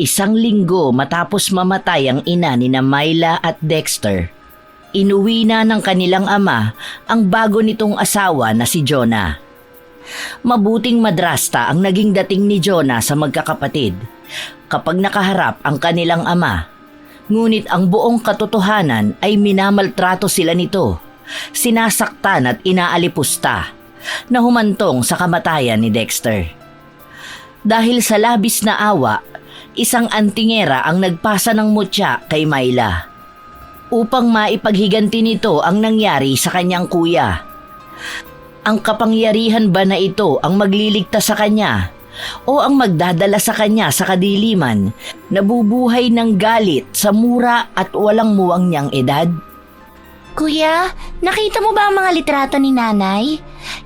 Isang linggo matapos mamatay ang ina ni Myla at Dexter, inuwi na ng kanilang ama ang bago nitong asawa na si Jonah. Mabuting madrasta ang naging dating ni Jonah sa magkakapatid kapag nakaharap ang kanilang ama. Ngunit ang buong katotohanan ay minamaltrato sila nito, sinasaktan at inaalipusta na humantong sa kamatayan ni Dexter. Dahil sa labis na awa, isang antingera ang nagpasa ng mutya kay Myla upang maipaghiganti nito ang nangyari sa kanyang kuya. Ang kapangyarihan ba na ito ang magliligtas sa kanya o ang magdadala sa kanya sa kadiliman na bubuhay ng galit sa mura at walang muwang niyang edad? Kuya, nakita mo ba ang mga litrato ni nanay?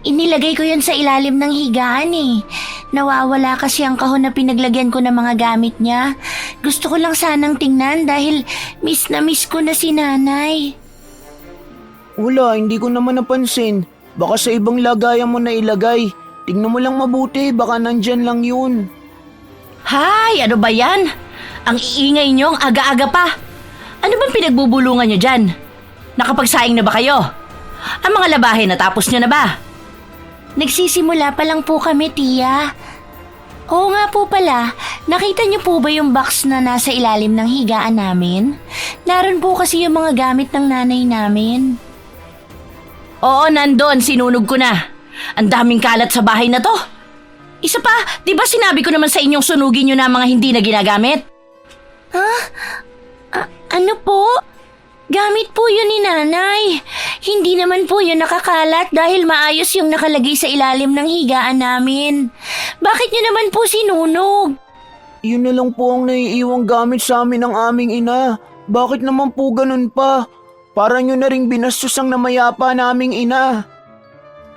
Inilagay ko yun sa ilalim ng higaan eh. Nawawala kasi ang kahon na pinaglagyan ko ng mga gamit niya. Gusto ko lang sanang tingnan dahil miss na miss ko na si nanay. Wala, hindi ko naman napansin. Baka sa ibang lagayan mo na ilagay. Tingnan mo lang mabuti, baka nandyan lang yun. Hay, ano ba yan? Ang iingay niyong aga-aga pa. Ano bang pinagbubulungan niyo dyan? Nakapagsaing na ba kayo? Ang mga labahin natapos niyo na ba? Nagsisimula pa lang po kami, tiya. Oo nga po pala, nakita niyo po ba yung box na nasa ilalim ng higaan namin? Naroon po kasi yung mga gamit ng nanay namin. Oo, nandoon. Sinunog ko na. Ang daming kalat sa bahay na to. Isa pa, di ba sinabi ko naman sa inyong sunugin nyo na mga hindi na ginagamit? Ano po? Gamit po yun ni nanay. Hindi naman po yun nakakalat dahil maayos yung nakalagay sa ilalim ng higaan namin. Bakit nyo naman po sinunog? Yun na lang po ang naiiwang gamit sa amin ng aming ina. Bakit naman po ganun pa? Para nyo na ring binastos ang namayapa naming ina.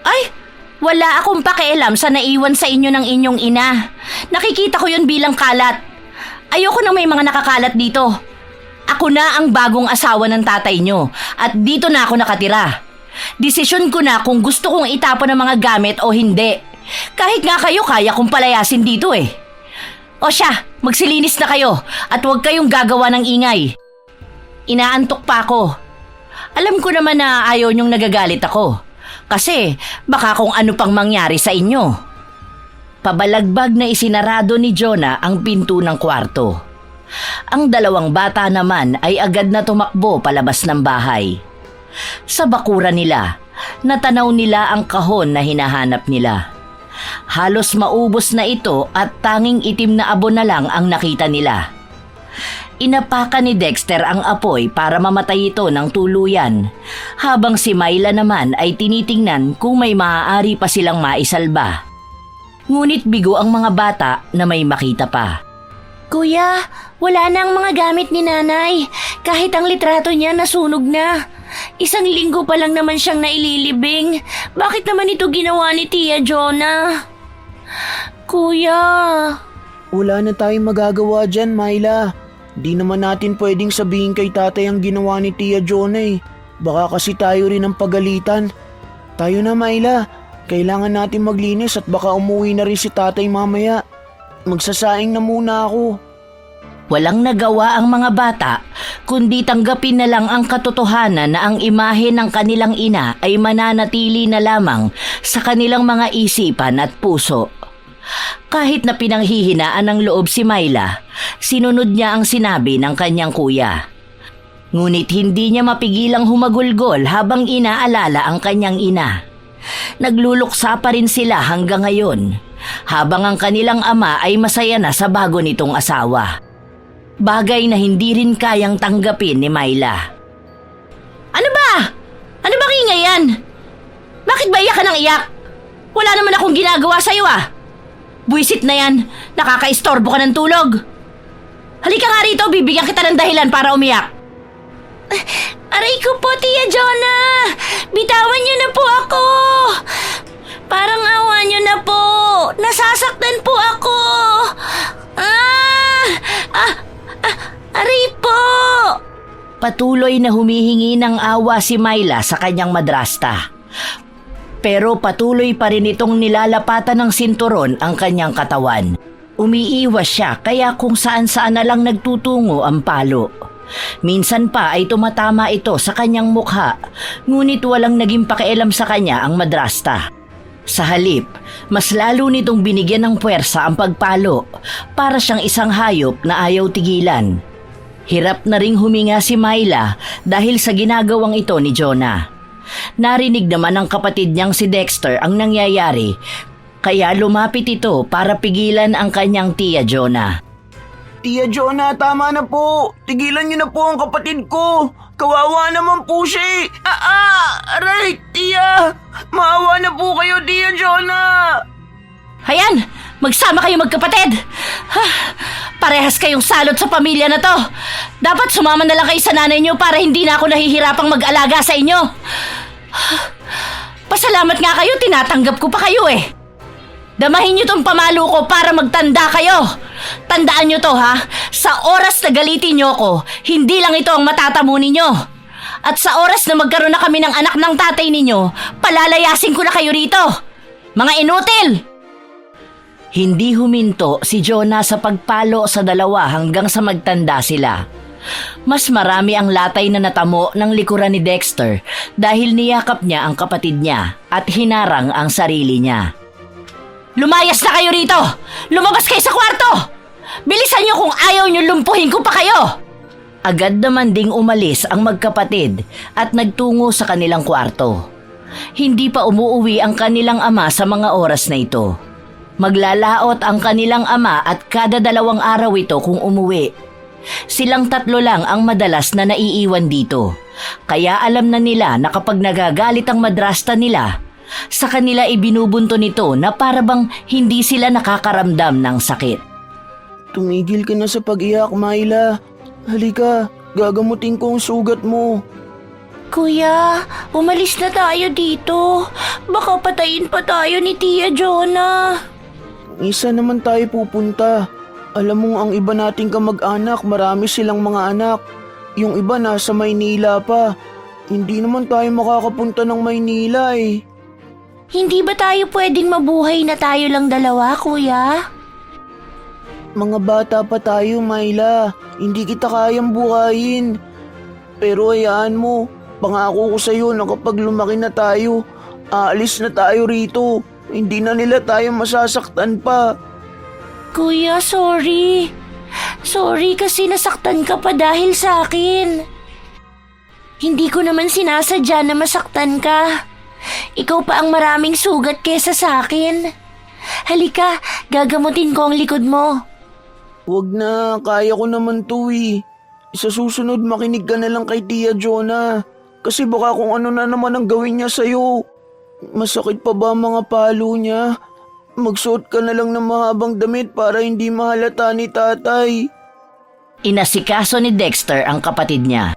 Ay, wala akong pakialam sa naiwan sa inyo ng inyong ina. Nakikita ko yun bilang kalat. Ayoko nang may mga nakakalat dito. Ako na ang bagong asawa ng tatay nyo at dito na ako nakatira. Desisyon ko na kung gusto kong itapon ang mga gamit o hindi. Kahit nga kayo kaya kong palayasin dito eh. O siya, magsilinis na kayo at huwag kayong gagawa ng ingay. Inaantok pa ako. Alam ko naman na ayaw nyong nagagalit ako. Kasi baka kung ano pang mangyari sa inyo. Pabalagbag na isinarado ni Jonah ang pinto ng kwarto. Ang dalawang bata naman ay agad na tumakbo palabas ng bahay. Sa bakuran nila, natanaw nila ang kahon na hinahanap nila. Halos maubos na ito at tanging itim na abo na lang ang nakita nila. Inapakan ni Dexter ang apoy para mamatay ito ng tuluyan, habang si Myla naman ay tinitingnan kung may maaari pa silang maisalba. Ngunit bigo ang mga bata na may makita pa. Kuya, wala na ang mga gamit ni nanay. Kahit ang litrato niya nasunog na. Isang linggo pa lang naman siyang naililibing. Bakit naman ito ginawa ni Tia Jonah? Kuya. Wala na tayong magagawa dyan, Myla. Di naman natin pwedeng sabihin kay tatay ang ginawa ni Tia Jonah eh. Baka kasi tayo rin ang pagalitan. Tayo na, Myla. Kailangan natin maglinis at baka umuwi na rin si tatay mamaya. Magsasaing na muna ako. Walang nagawa ang mga bata kundi tanggapin na lang ang katotohanan na ang imahe ng kanilang ina ay mananatili na lamang sa kanilang mga isipan at puso. Kahit na pinanghihinaan ng loob si Myla, sinunod niya ang sinabi ng kanyang kuya. Ngunit hindi niya mapigilang humagulgol habang inaalala ang kanyang ina. Nagluluksa pa rin sila hanggang ngayon, habang ang kanilang ama ay masaya na sa bago nitong asawa. Bagay na hindi rin kayang tanggapin ni Myla. Ano ba? Ano bang ingay yan? Bakit ba iyak ka ng iyak? Wala naman akong ginagawa sa'yo ah. Buwisit na yan, nakakaistorbo ka ng tulog. Halika nga rito, bibigyan kita ng dahilan para umiyak. Aray ko po, Tia Jonah! Bitawan niyo na po ako! Parang awa niyo na po! Nasasaktan po ako! Aray po! Patuloy na humihingi ng awa si Myla sa kanyang madrasta. Pero patuloy pa rin itong nilalapatan ng sinturon ang kanyang katawan. Umiiwas siya kaya kung saan-saan na lang nagtutungo ang palo. Minsan pa ay tumatama ito sa kanyang mukha, ngunit walang naging pakialam sa kanya ang madrasta. Sa halip, mas lalo nitong binigyan ng puwersa ang pagpalo para siyang isang hayop na ayaw tigilan. Hirap na ring huminga si Myla dahil sa ginagawang ito ni Jonah. Narinig naman ng kapatid niyang si Dexter ang nangyayari, kaya lumapit ito para pigilan ang kanyang tiya Jonah. Tia Jonah, tama na po. Tigilan niyo na po ang kapatid ko. Kawawa naman po siya. Aray, tiya. Maawa na po kayo, Tia Jonah. Hayan, magsama kayo magkapatid. Parehas kayong salot sa pamilya na to. Dapat sumama na lang kayo sa nanay niyo para hindi na ako nahihirapang mag-alaga sa inyo. Pasalamat nga kayo, tinatanggap ko pa kayo eh. Damahin niyo tong pamalo ko para magtanda kayo. Tandaan niyo to ha, sa oras na galitin niyo ko, hindi lang ito ang matatamo ninyo. At sa oras na magkaroon na kami ng anak ng tatay ninyo, palalayasin ko na kayo rito. Mga inutil! Hindi huminto si Jonah sa pagpalo sa dalawa hanggang sa magtanda sila. Mas marami ang latay na natamo ng likuran ni Dexter dahil niyakap niya ang kapatid niya at hinarang ang sarili niya. Lumayas na kayo rito! Lumabas kayo sa kwarto! Bilisan niyo kung ayaw niyo lumpuhin ko pa kayo! Agad naman ding umalis ang magkapatid at nagtungo sa kanilang kwarto. Hindi pa umuuwi ang kanilang ama sa mga oras na ito. Maglalaot ang kanilang ama at kada 2 araw ito kung umuwi. Silang 3 lang ang madalas na naiiwan dito. Kaya alam na nila na kapag nagagalit ang madrasta nila, sa kanila ibinubunto nito na para bang hindi sila nakakaramdam ng sakit. Tumigil ka na sa pag-iyak, Myla. Halika, gagamutin ko ang sugat mo. Kuya, umalis na tayo dito. Baka patayin pa tayo ni Tia Jonah. Isa naman tayo pupunta. Alam mo ang iba nating kamag-anak, marami silang mga anak. Yung iba nasa Maynila pa. Hindi naman tayo makakapunta ng Maynila eh. Hindi ba tayo pwedeng mabuhay na tayo lang dalawa, kuya? Mga bata pa tayo, Myla. Hindi kita kayang buhayin. Pero hayaan mo, pangako ko sa'yo na kapag lumaki na tayo, aalis na tayo rito. Hindi na nila tayo masasaktan pa. Kuya, sorry. Sorry kasi nasaktan ka pa dahil sa akin. Hindi ko naman sinasadya na masaktan ka. Ikaw pa ang maraming sugat kesa sa akin. Halika, gagamutin ko ang likod mo. Huwag na, kaya ko naman to eh. Sa susunod makinig ka na lang kay Tia Jonah. Kasi baka kung ano na naman ang gawin niya sa'yo. Masakit pa ba ang mga palo niya? Magsuot ka na lang ng mahabang damit para hindi mahalata ni tatay. Inasikaso ni Dexter ang kapatid niya.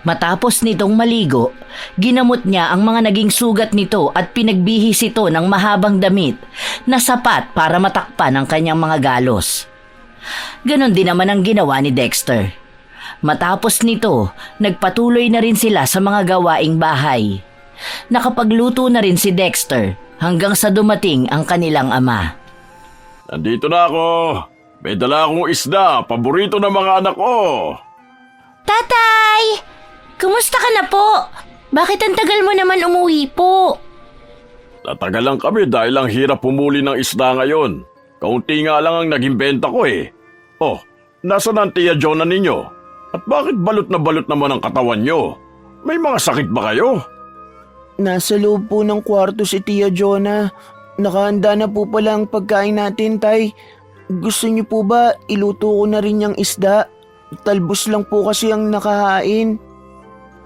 Matapos nitong maligo, ginamot niya ang mga naging sugat nito at pinagbihis ito ng mahabang damit na sapat para matakpan ang kanyang mga galos. Ganon din naman ang ginawa ni Dexter. Matapos nito, nagpatuloy na rin sila sa mga gawaing bahay. Nakapagluto na rin si Dexter hanggang sa dumating ang kanilang ama. Nandito na ako. May dala akong isda, paborito ng mga anak ko. Tatay! Kumusta ka na po? Bakit ang tagal mo naman umuwi po? Natagalan kami dahil ang hirap pumuli ng isda ngayon. Kaunti nga lang ang naging benta ko eh. Oh, nasaan ang Tia Jonah ninyo? At bakit balot na balot naman ang katawan nyo? May mga sakit ba kayo? Nasa loob po ng kwarto si Tia Jonah. Nakahanda na po pala ang pagkain natin, Tay. Gusto niyo po ba iluto ko na rin yung isda? Talbos lang po kasi ang nakahain.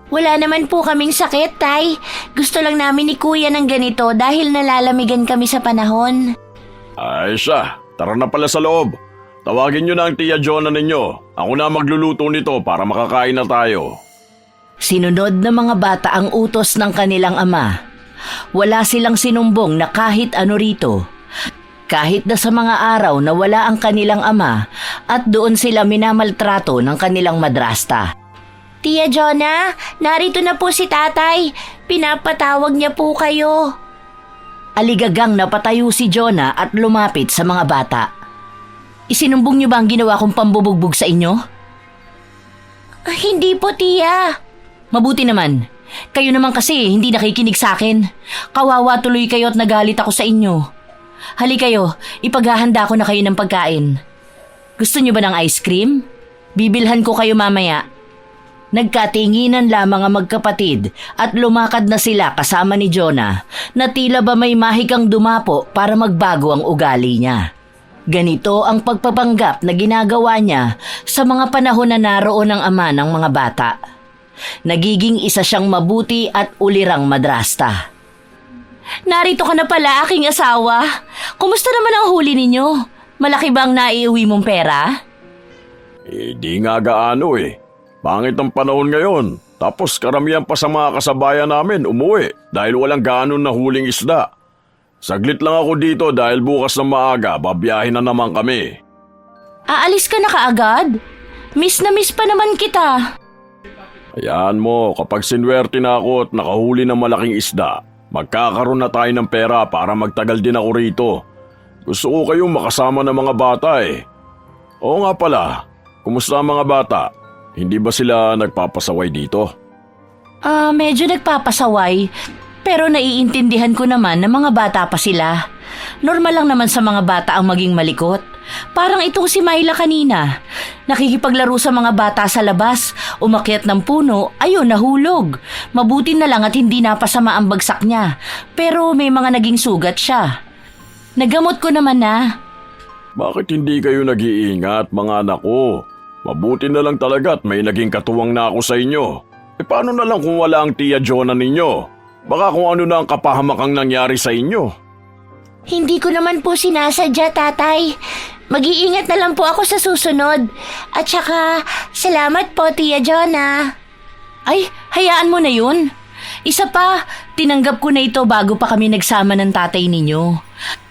Wala naman po kaming sakit, Tay. Gusto lang namin ni Kuya ng ganito dahil nalalamigan kami sa panahon. Ay siya, tara na pala sa loob. Tawagin nyo na ang Tia Jonah ninyo. Ako na magluluto nito para makakain na tayo. Sinunod ng mga bata ang utos ng kanilang ama. Wala silang sinumbong na kahit ano rito. Kahit na sa mga araw na wala ang kanilang ama at doon sila minamaltrato ng kanilang madrasta. Tia Jonah, narito na po si tatay. Pinapatawag niya po kayo. Aligagang napatayo si Jonah at lumapit sa mga bata. Isinumbong niyo ba ang ginawa kong pambubugbog sa inyo? Hindi po, tiya. Mabuti naman. Kayo naman kasi hindi nakikinig sa akin. Kawawa tuloy kayo at nagalit ako sa inyo. Hali kayo, ipaghahanda ko na kayo ng pagkain. Gusto niyo ba ng ice cream? Bibilhan ko kayo mamaya. Nagkatinginan lamang ang magkapatid at lumakad na sila kasama ni Jonah na tila ba may mahikang dumapo para magbago ang ugali niya. Ganito ang pagpapanggap na ginagawa niya sa mga panahon na naroon ang ama ng mga bata. Nagiging isa siyang mabuti at ulirang madrasta. Narito ka na pala, aking asawa. Kumusta naman ang huli ninyo? Malaki bang naiuwi mong pera? Di nga gaano eh. Pangit ang panahon ngayon. Tapos karamihan pa sa mga kasabayan namin umuwi dahil walang gaano na huling isda. Saglit lang ako dito dahil bukas na maaga babiyahin na naman kami. Aalis ka na kaagad? Miss na miss pa naman kita. Hayaan mo, kapag sinwerte na ako at nakahuli ng malaking isda, magkakaroon na tayo ng pera para magtagal din ako rito. Gusto ko kayong makasama ng mga bata eh. Oo nga pala, kumusta ang mga bata? Hindi ba sila nagpapasaway dito? Medyo nagpapasaway. Pero naiintindihan ko naman na mga bata pa sila. Normal lang naman sa mga bata ang maging malikot. Parang itong si Myla kanina. Nakikipaglaro sa mga bata sa labas, umakyat ng puno, ayun nahulog. Mabuti na lang at hindi napasama ang bagsak niya. Pero may mga naging sugat siya. Nagamot ko naman na. Bakit hindi kayo nag-iingat mga anak ko? Mabuti na lang talaga at may naging katuwang na ako sa inyo. Paano na lang kung wala ang Tia Jonah ninyo? Baka kung ano na ang kapahamakang nangyari sa inyo. Hindi ko naman po sinasadya, tatay. Mag-iingat na lang po ako sa susunod. At saka, salamat po, Tia Jonah. Ay, hayaan mo na yun. Isa pa, tinanggap ko na ito bago pa kami nagsama ng tatay ninyo.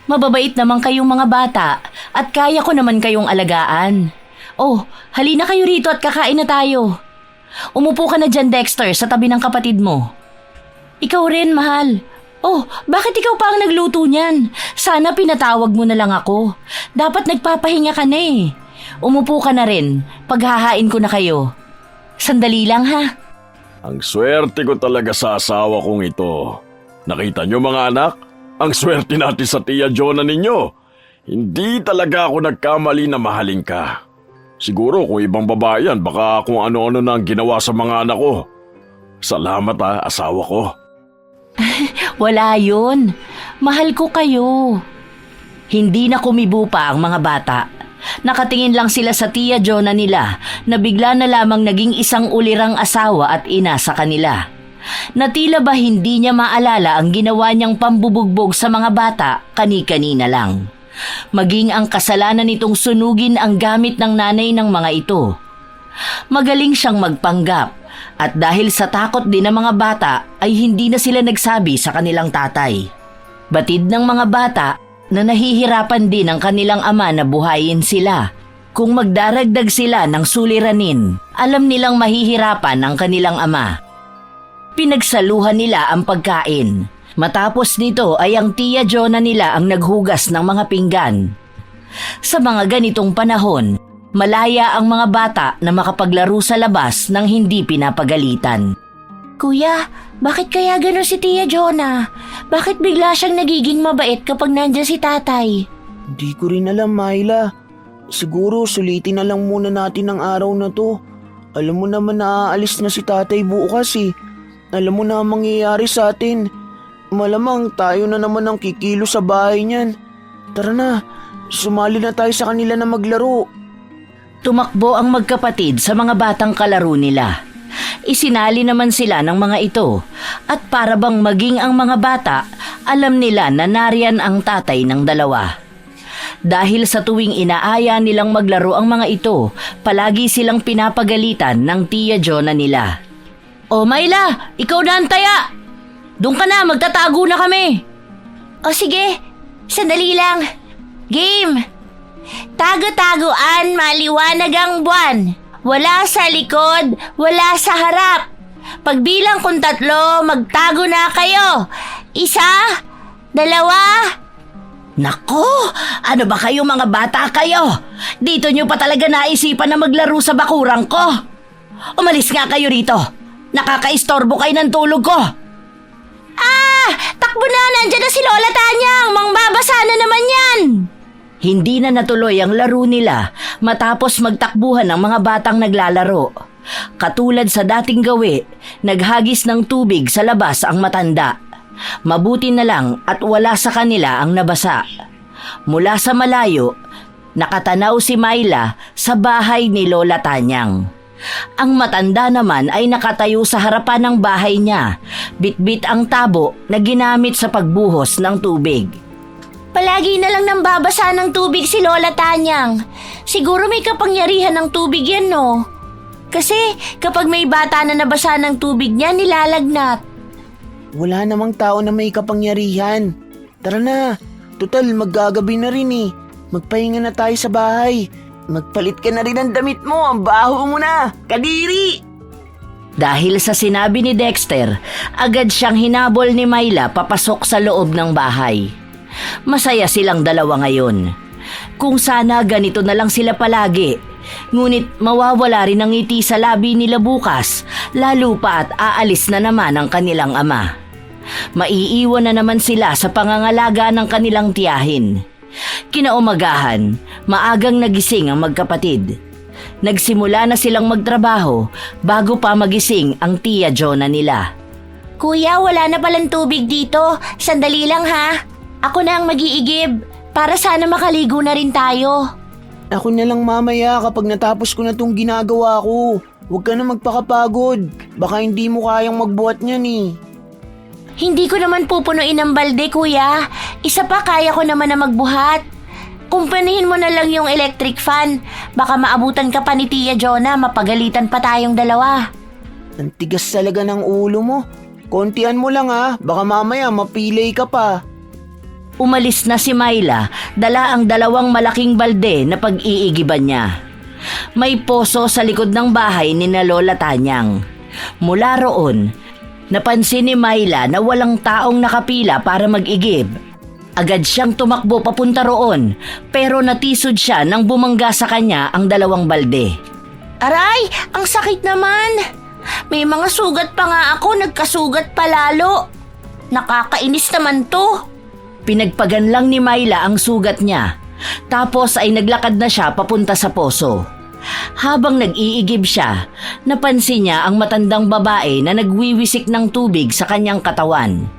Mababait naman kayong mga bata at kaya ko naman kayong alagaan. Oh, halina kayo rito at kakain na tayo. Umupo ka na dyan, Dexter, sa tabi ng kapatid mo. Ikaw rin, mahal. Oh, bakit ikaw pa ang nagluto niyan? Sana pinatawag mo na lang ako. Dapat nagpapahinga ka na eh. Umupo ka na rin. Paghahain ko na kayo. Sandali lang ha. Ang swerte ko talaga sa asawa kong ito. Nakita nyo mga anak? Ang swerte natin sa Tia Jonah ninyo. Hindi talaga ako nagkamali na mahalin ka. Siguro kung ibang babae yan, baka kung ano-ano na ang ginawa sa mga anak ko. Salamat asawa ko. Wala yun. Mahal ko kayo. Hindi na kumibo pa ang mga bata. Nakatingin lang sila sa Tia Jonah nila na bigla na lamang naging isang ulirang asawa at ina sa kanila. Na tila ba hindi niya maalala ang ginawa niyang pambubugbog sa mga bata kani-kanina lang. Maging ang kasalanan nitong sunugin ang gamit ng nanay ng mga ito. Magaling siyang magpanggap. At dahil sa takot din ng mga bata ay hindi na sila nagsabi sa kanilang tatay. Batid ng mga bata na nahihirapan din ang kanilang ama na buhayin sila. Kung magdaragdag sila ng suliranin, alam nilang mahihirapan ang kanilang ama. Pinagsaluhan nila ang pagkain. Matapos nito ay ang Tia Jonah nila ang naghugas ng mga pinggan. Sa mga ganitong panahon, malaya ang mga bata na makapaglaro sa labas nang hindi pinapagalitan. Kuya, bakit kaya gano'n si Tia Jonah? Bakit bigla siyang nagiging mabait kapag nandiyan si tatay? Di ko rin alam, Myla. Siguro sulitin na lang muna natin ang araw na to. Alam mo naman na aalis na si tatay bukas eh. Alam mo na ang mangyayari sa atin. Malamang tayo na naman ang kikilo sa bahay niyan. Tara na, sumali na tayo sa kanila na maglaro. Tumakbo ang magkapatid sa mga batang kalaro nila. Isinali naman sila ng mga ito at para bang maging ang mga bata, alam nila na nariyan ang tatay ng dalawa. Dahil sa tuwing inaaya nilang maglaro ang mga ito, palagi silang pinapagalitan ng Tia Jonah nila. O Myla, ikaw na ang taya! Doon ka na, magtatago na kami! O sige, sandali lang. Game! Tago-taguan, maliwanag ang buwan. Wala sa likod, wala sa harap. Pagbilang kong 3, magtago na kayo. 1, 2, Nako, ano ba kayo mga bata kayo? Dito nyo pa talaga naisipan na maglaro sa bakurang ko. Umalis nga kayo rito. Nakakaistorbo kayo ng tulog ko. Takbo na, nandyan na si Lola Tanyang. Mangbabasa na naman yan. Hindi na natuloy ang laro nila matapos magtakbuhan ng mga batang naglalaro. Katulad sa dating gawi, naghagis ng tubig sa labas ang matanda. Mabuti na lang at wala sa kanila ang nabasa. Mula sa malayo, nakatanaw si Myla sa bahay ni Lola Tanyang. Ang matanda naman ay nakatayo sa harapan ng bahay niya, bitbit ang tabo na ginamit sa pagbuhos ng tubig. Palagi na lang nang babasa ng tubig si Lola Tanyang. Siguro may kapangyarihan ng tubig yan, no? Kasi kapag may bata na nabasa ng tubig niya, nilalagnat. Wala namang tao na may kapangyarihan. Tara na, tutal maggagabi na rin eh. Magpahinga na tayo sa bahay. Magpalit ka na rin ng damit mo, ang baho mo na, kadiri! Dahil sa sinabi ni Dexter, agad siyang hinabol ni Myla papasok sa loob ng bahay. Masaya silang dalawa ngayon. Kung sana ganito na lang sila palagi, ngunit mawawala rin ang ngiti sa labi nila bukas, lalo pa at aalis na naman ang kanilang ama. Maiiwan na naman sila sa pangangalaga ng kanilang tiyahin. Kinaumagahan, maagang nagising ang magkapatid. Nagsimula na silang magtrabaho bago pa magising ang Tia Jonah nila. Kuya, wala na palang tubig dito. Sandali lang ha. Ako na ang mag-iigib para sana makaligo na rin tayo. Ako na lang mamaya kapag natapos ko na tong ginagawa ko. Huwag ka na magpakapagod. Baka hindi mo kayang magbuhat niyan eh. Hindi ko naman pupunuin ang balde, kuya. Isa pa, kaya ko naman na magbuhat. Kumpanihin mo na lang yung electric fan. Baka maabutan ka pa ni Tia Jonah, mapagalitan pa tayong dalawa. Ang tigas talaga ng ulo mo. Kontian mo lang ha, baka mamaya mapilay ka pa. Umalis na si Myla, dala ang dalawang malaking balde na pag-iigiban niya. May poso sa likod ng bahay ni na Lola Tanyang. Mula roon, napansin ni Myla na walang taong nakapila para mag-igib. Agad siyang tumakbo papunta roon, pero natisod siya nang bumangga sa kanya ang dalawang balde. Aray, ang sakit naman. May mga sugat pa nga ako, nagkasugat pa lalo. Nakakainis naman to. Pinagpagan lang ni Myla ang sugat niya, tapos ay naglakad na siya papunta sa poso. Habang nag-iigib siya, napansin niya ang matandang babae na nagwiwisik ng tubig sa kanyang katawan.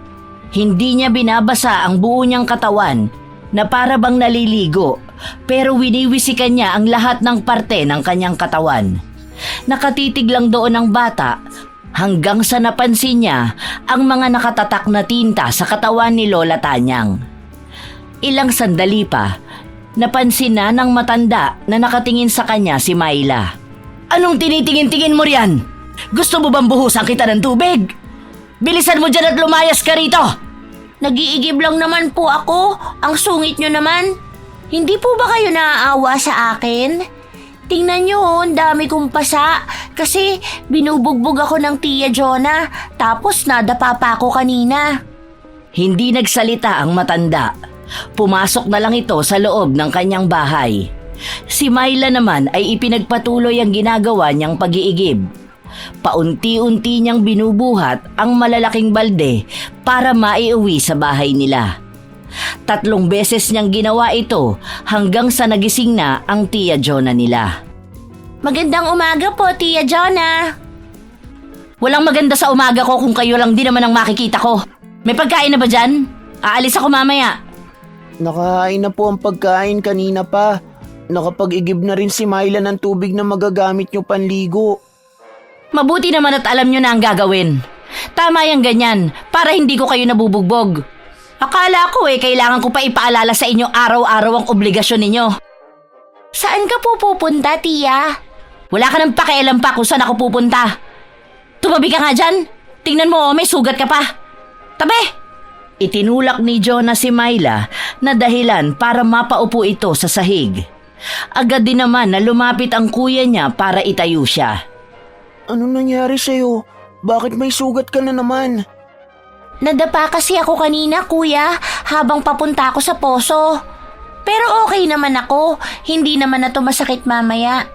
Hindi niya binabasa ang buo niyang katawan na para bang naliligo, pero winiwisikan niya ang lahat ng parte ng kanyang katawan. Nakatitig lang doon ang bata hanggang sa napansin niya ang mga nakatatak na tinta sa katawan ni Lola Tanyang. Ilang sandali pa, napansin na ng matanda na nakatingin sa kanya si Myla. Anong tinitingin-tingin mo riyan? Gusto mo bang buhusan kita ng tubig? Bilisan mo dyan at lumayas ka rito! Nag-iigib lang naman po ako. Ang sungit nyo naman. Hindi po ba kayo naaawa sa akin? Tingnan nyo, ang dami kong pasa. Kasi binubugbog ako ng Tia Jonah. Tapos nadapa pa ako kanina. Hindi nagsalita ang matanda. Pumasok na lang ito sa loob ng kanyang bahay. Si Myla naman ay ipinagpatuloy ang ginagawa niyang pag-iigib. Paunti-unti niyang binubuhat ang malalaking balde para maiuwi sa bahay nila. 3 beses niyang ginawa ito hanggang sa nagising na ang Tia Jonah nila. Magandang umaga po, Tia Jonah. Walang maganda sa umaga ko kung kayo lang din naman ang makikita ko. May pagkain na ba dyan? Aalis ako mamaya. Nakahain na po ang pagkain kanina pa. Nakapag-igib na rin si Myla ng tubig na magagamit nyo panligo. Mabuti naman at alam nyo na ang gagawin. Tama yung ganyan, para hindi ko kayo nabubugbog. Akala ko kailangan ko pa ipaalala sa inyo araw-araw ang obligasyon ninyo. Saan ka po pupunta, Tia? Wala ka nang pakialam pa kung saan ako pupunta. Tumabi ka nga dyan. Tingnan mo, may sugat ka pa. Tabi! Itinulak ni Jonah si Myla na dahilan para mapaupo ito sa sahig. Agad din naman na lumapit ang kuya niya para itayo siya. Anong nangyari sa'yo? Bakit may sugat ka na naman? Nadapa kasi ako kanina, kuya, habang papunta ako sa poso. Pero okay naman ako, hindi naman na to masakit mamaya.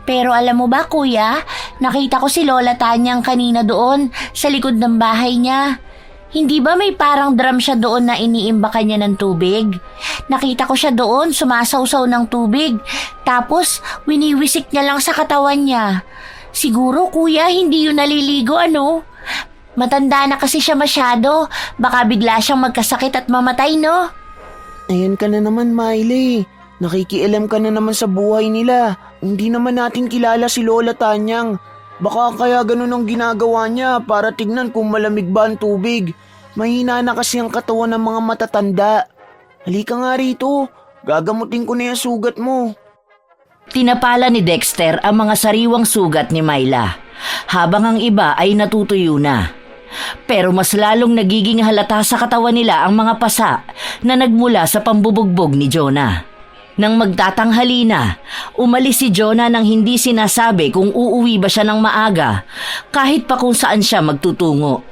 Pero alam mo ba, kuya, nakita ko si Lola Tanyang kanina doon sa likod ng bahay niya. Hindi ba may parang drum siya doon na iniimbakan niya ng tubig? Nakita ko siya doon sumasawsaw ng tubig. Tapos winiwisik niya lang sa katawan niya. Siguro, kuya, hindi yun naliligo, ano? Matanda na kasi siya masyado. Baka bigla siyang magkasakit at mamatay, no? Ayan ka na naman, Miley. Nakikialam ka na naman sa buhay nila. Hindi naman natin kilala si Lola Tanyang. Baka kaya ganun ang ginagawa niya para tignan kung malamig ba ang tubig. Mahina na kasi ang katawan ng mga matatanda. Halika nga rito. Gagamutin ko na yung sugat mo. Tinapala ni Dexter ang mga sariwang sugat ni Myla, habang ang iba ay natutuyo na. Pero mas lalong nagiging halata sa katawan nila ang mga pasa na nagmula sa pambubugbog ni Jonah. Nang magtatanghali na, umalis si Jonah nang hindi sinasabi kung uuwi ba siya ng maaga, kahit pa kung saan siya magtutungo.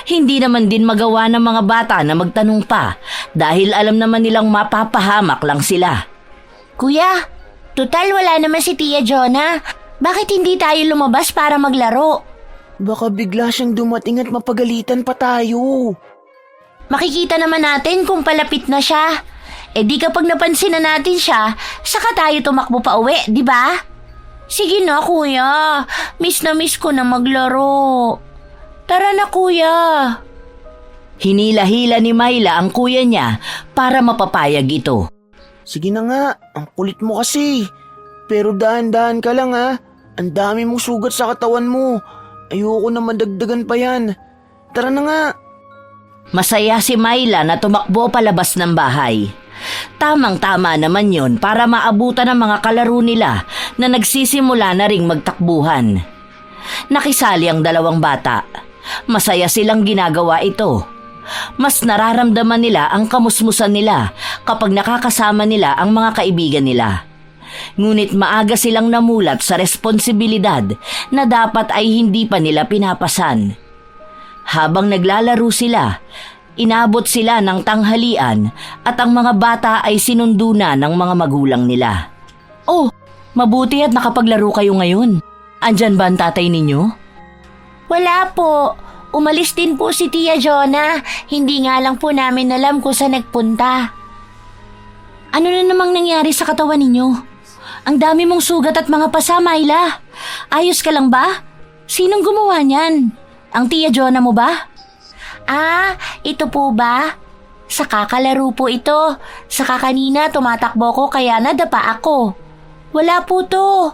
Hindi naman din magawa ng mga bata na magtanong pa dahil alam naman nilang mapapahamak lang sila. Kuya, total wala naman si Tia Jonah. Bakit hindi tayo lumabas para maglaro? Baka bigla siyang dumating at mapagalitan pa tayo. Makikita naman natin kung palapit na siya. Eh di kapag napansin na natin siya, saka tayo tumakbo pa uwi, di ba? Sige na, kuya. Miss na miss ko na maglaro. Tara na, kuya. Hinila-hila ni Myla ang kuya niya para mapapayag ito. Sige na nga, ang kulit mo kasi. Pero dahan-dahan ka lang ha. Ang dami mong sugat sa katawan mo. Ayoko na madagdagan pa yan. Tara na nga. Masaya si Myla na tumakbo palabas ng bahay. Tamang-tama naman yon para maabutan ng mga kalaro nila na nagsisimula na ring magtakbuhan. Nakisali ang dalawang bata. Masaya silang ginagawa ito. Mas nararamdaman nila ang kamusmusan nila kapag nakakasama nila ang mga kaibigan nila. Ngunit maaga silang namulat sa responsibilidad na dapat ay hindi pa nila pinapasan. Habang naglalaro sila, inabot sila ng tanghalian at ang mga bata ay sinundo na ng mga magulang nila. Oh, mabuti at nakapaglaro kayo ngayon. Andyan ba ang tatay ninyo? Wala po. Umalis din po si Tia Jonah. Hindi nga lang po namin alam kung saan nagpunta. Ano na namang nangyari sa katawan ninyo? Ang dami mong sugat at mga pasa, Myla. Ayos ka lang ba? Sinong gumawa niyan? Ang Tia Jonah mo ba? Ah, ito po ba? Sa kakalaro po ito. Saka kanina tumatakbo ko kaya nadapa ako. Wala po to.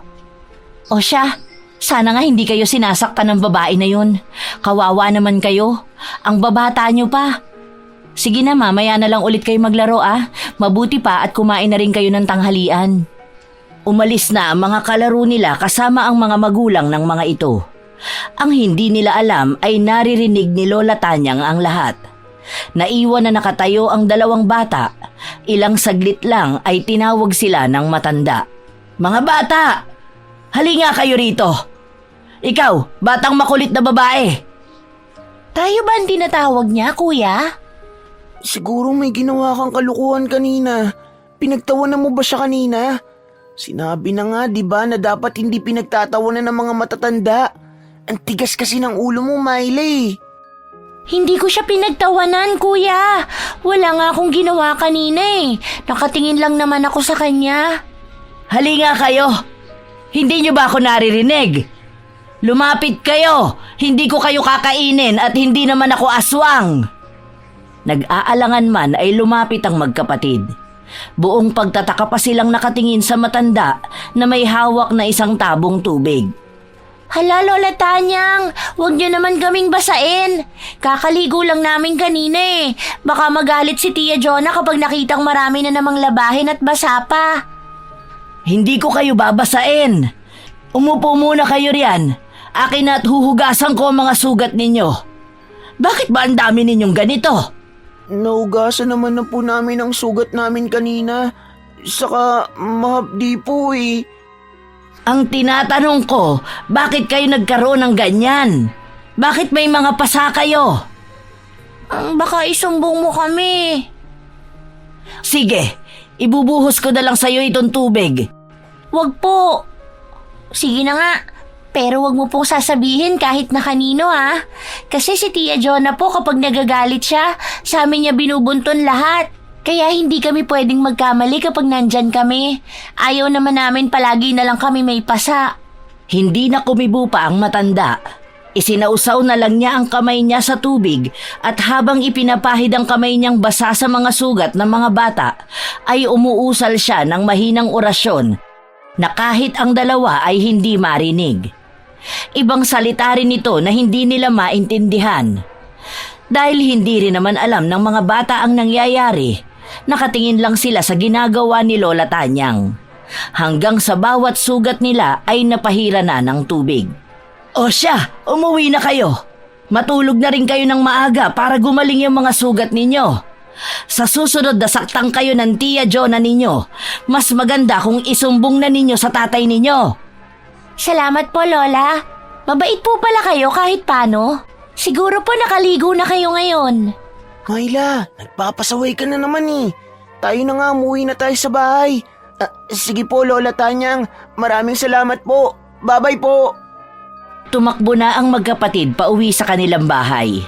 O siya, sana nga hindi kayo sinasaktan ng babae na yun. Kawawa naman kayo. Ang babata nyo pa. Sige na, mamaya na lang ulit kayo maglaro ah. Mabuti pa at kumain na rin kayo ng tanghalian. Umalis na ang mga kalaro nila kasama ang mga magulang ng mga ito. Ang hindi nila alam ay naririnig ni Lola Tanyang ang lahat. Naiwan na nakatayo ang dalawang bata. Ilang saglit lang ay tinawag sila ng matanda. Mga bata! Halika kayo rito! Ikaw, batang makulit na babae! Tayo ba ang tinatawag niya, kuya? Siguro may ginawa kang kalukuhan kanina. Pinagtawanan mo ba siya kanina? Sinabi na nga, di ba, na dapat hindi pinagtatawanan ng mga matatanda. Ang tigas kasi ng ulo mo, Miley. Hindi ko siya pinagtawanan, kuya. Wala nga akong ginawa kanina eh. Nakatingin lang naman ako sa kanya. Halika kayo! Hindi niyo ba ako naririnig? Lumapit kayo! Hindi ko kayo kakainin at hindi naman ako aswang! Nag-aalangan man ay lumapit ang magkapatid. Buong pagtataka pa silang nakatingin sa matanda na may hawak na isang tabong tubig. Hala, Lola Tanyang, huwag niyo naman kaming basain. Kakaligo lang namin kanina eh. Baka magalit si Tia Jonah kapag nakitang marami na namang labahin at basa pa. Hindi ko kayo babasain. Umupo muna kayo riyan. Akin na at huhugasan ko ang mga sugat ninyo. Bakit ba ang dami ninyong ganito? Naugasan naman na po namin ang sugat namin kanina. Saka mahapdi po eh. Ang tinatanong ko, bakit kayo nagkaroon ng ganyan? Bakit may mga pasa kayo? Baka isumbong mo kami. Sige, ibubuhos ko na lang sa'yo itong tubig. Wag po. Sige na nga. Pero wag mo pong sasabihin kahit na kanino ha. Kasi si Tia Jonah po kapag nagagalit siya, sa amin niya binubunton lahat. Kaya hindi kami pwedeng magkamali kapag nandyan kami. Ayaw naman namin palagi na lang kami may pasa. Hindi na kumibo pa ang matanda. Isinausaw na lang niya ang kamay niya sa tubig at habang ipinapahid ang kamay niyang basa sa mga sugat ng mga bata, ay umuusal siya ng mahinang orasyon na kahit ang dalawa ay hindi marinig. Ibang salita rin ito na hindi nila maintindihan. Dahil hindi rin naman alam ng mga bata ang nangyayari, nakatingin lang sila sa ginagawa ni Lola Tanyang. Hanggang sa bawat sugat nila ay napahira na ng tubig. O siya, umuwi na kayo. Matulog na rin kayo ng maaga para gumaling yung mga sugat ninyo. Sa susunod na saktang kayo ng Tia Jonah ninyo, mas maganda kung isumbong na ninyo sa tatay ninyo. Salamat po, Lola. Mabait po pala kayo kahit paano. Siguro po nakaligo na kayo ngayon. Myla, nagpapasaway ka na naman eh. Tayo na nga, umuwi na tayo sa bahay. Sige po, Lola Tanyang. Maraming salamat po. Bye-bye po. Tumakbo na ang magkapatid pauwi sa kanilang bahay.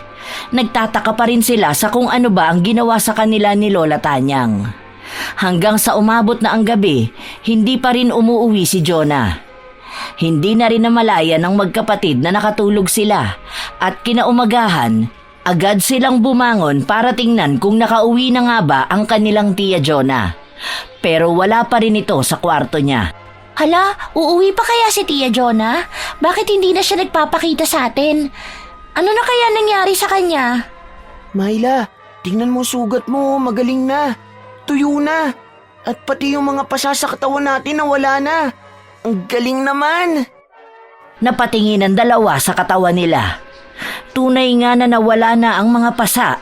Nagtataka pa rin sila sa kung ano ba ang ginawa sa kanila ni Lola Tanyang. Hanggang sa umabot na ang gabi, hindi pa rin umuuwi si Jonah. Hindi na rin namalaya ng magkapatid na nakatulog sila at kinaumagahan, agad silang bumangon para tingnan kung nakauwi na nga ba ang kanilang Tia Jonah. Pero wala pa rin ito sa kwarto niya. Hala, uuwi pa kaya si Tia Jonah? Bakit hindi na siya nagpapakita sa atin? Ano na kaya nangyari sa kanya? Myla, tingnan mo sugat mo, magaling na. Tuyo na. At pati yung mga pasa sa katawan natin nawala na. Ang galing naman. Napatingin ang dalawa sa katawan nila. Tunay nga na nawala na ang mga pasa.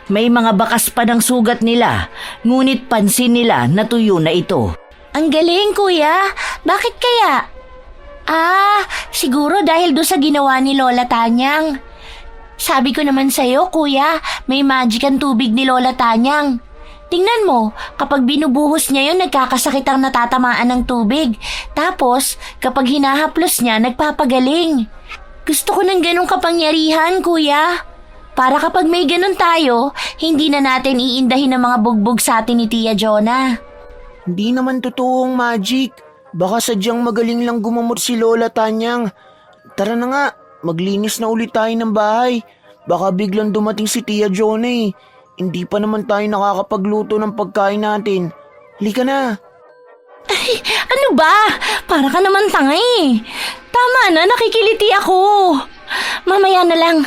May mga bakas pa ng sugat nila, ngunit pansin nila na tuyo na ito. Ang galing, kuya. Bakit kaya? Siguro dahil doon sa ginawa ni Lola Tanyang. Sabi ko naman sa'yo, kuya, may magic ang tubig ni Lola Tanyang. Tingnan mo, kapag binubuhos niya yun, nagkakasakit ang natatamaan ng tubig. Tapos, kapag hinahaplos niya, nagpapagaling. Gusto ko ng ganong kapangyarihan, kuya. Para kapag may ganon tayo, hindi na natin iindahin ang mga bugbog sa atin ni Tia Jonah. Hindi naman totoong magic. Baka sadyang magaling lang gumamot si Lola Tanyang. Tara na nga, maglinis na ulit tayo ng bahay. Baka biglang dumating si Tia Jonah eh. Hindi pa naman tayo nakakapagluto ng pagkain natin. Halika na. Ay, ano ba? Para ka naman tanga eh. Tama na, nakikiliti ako. Mamaya na lang.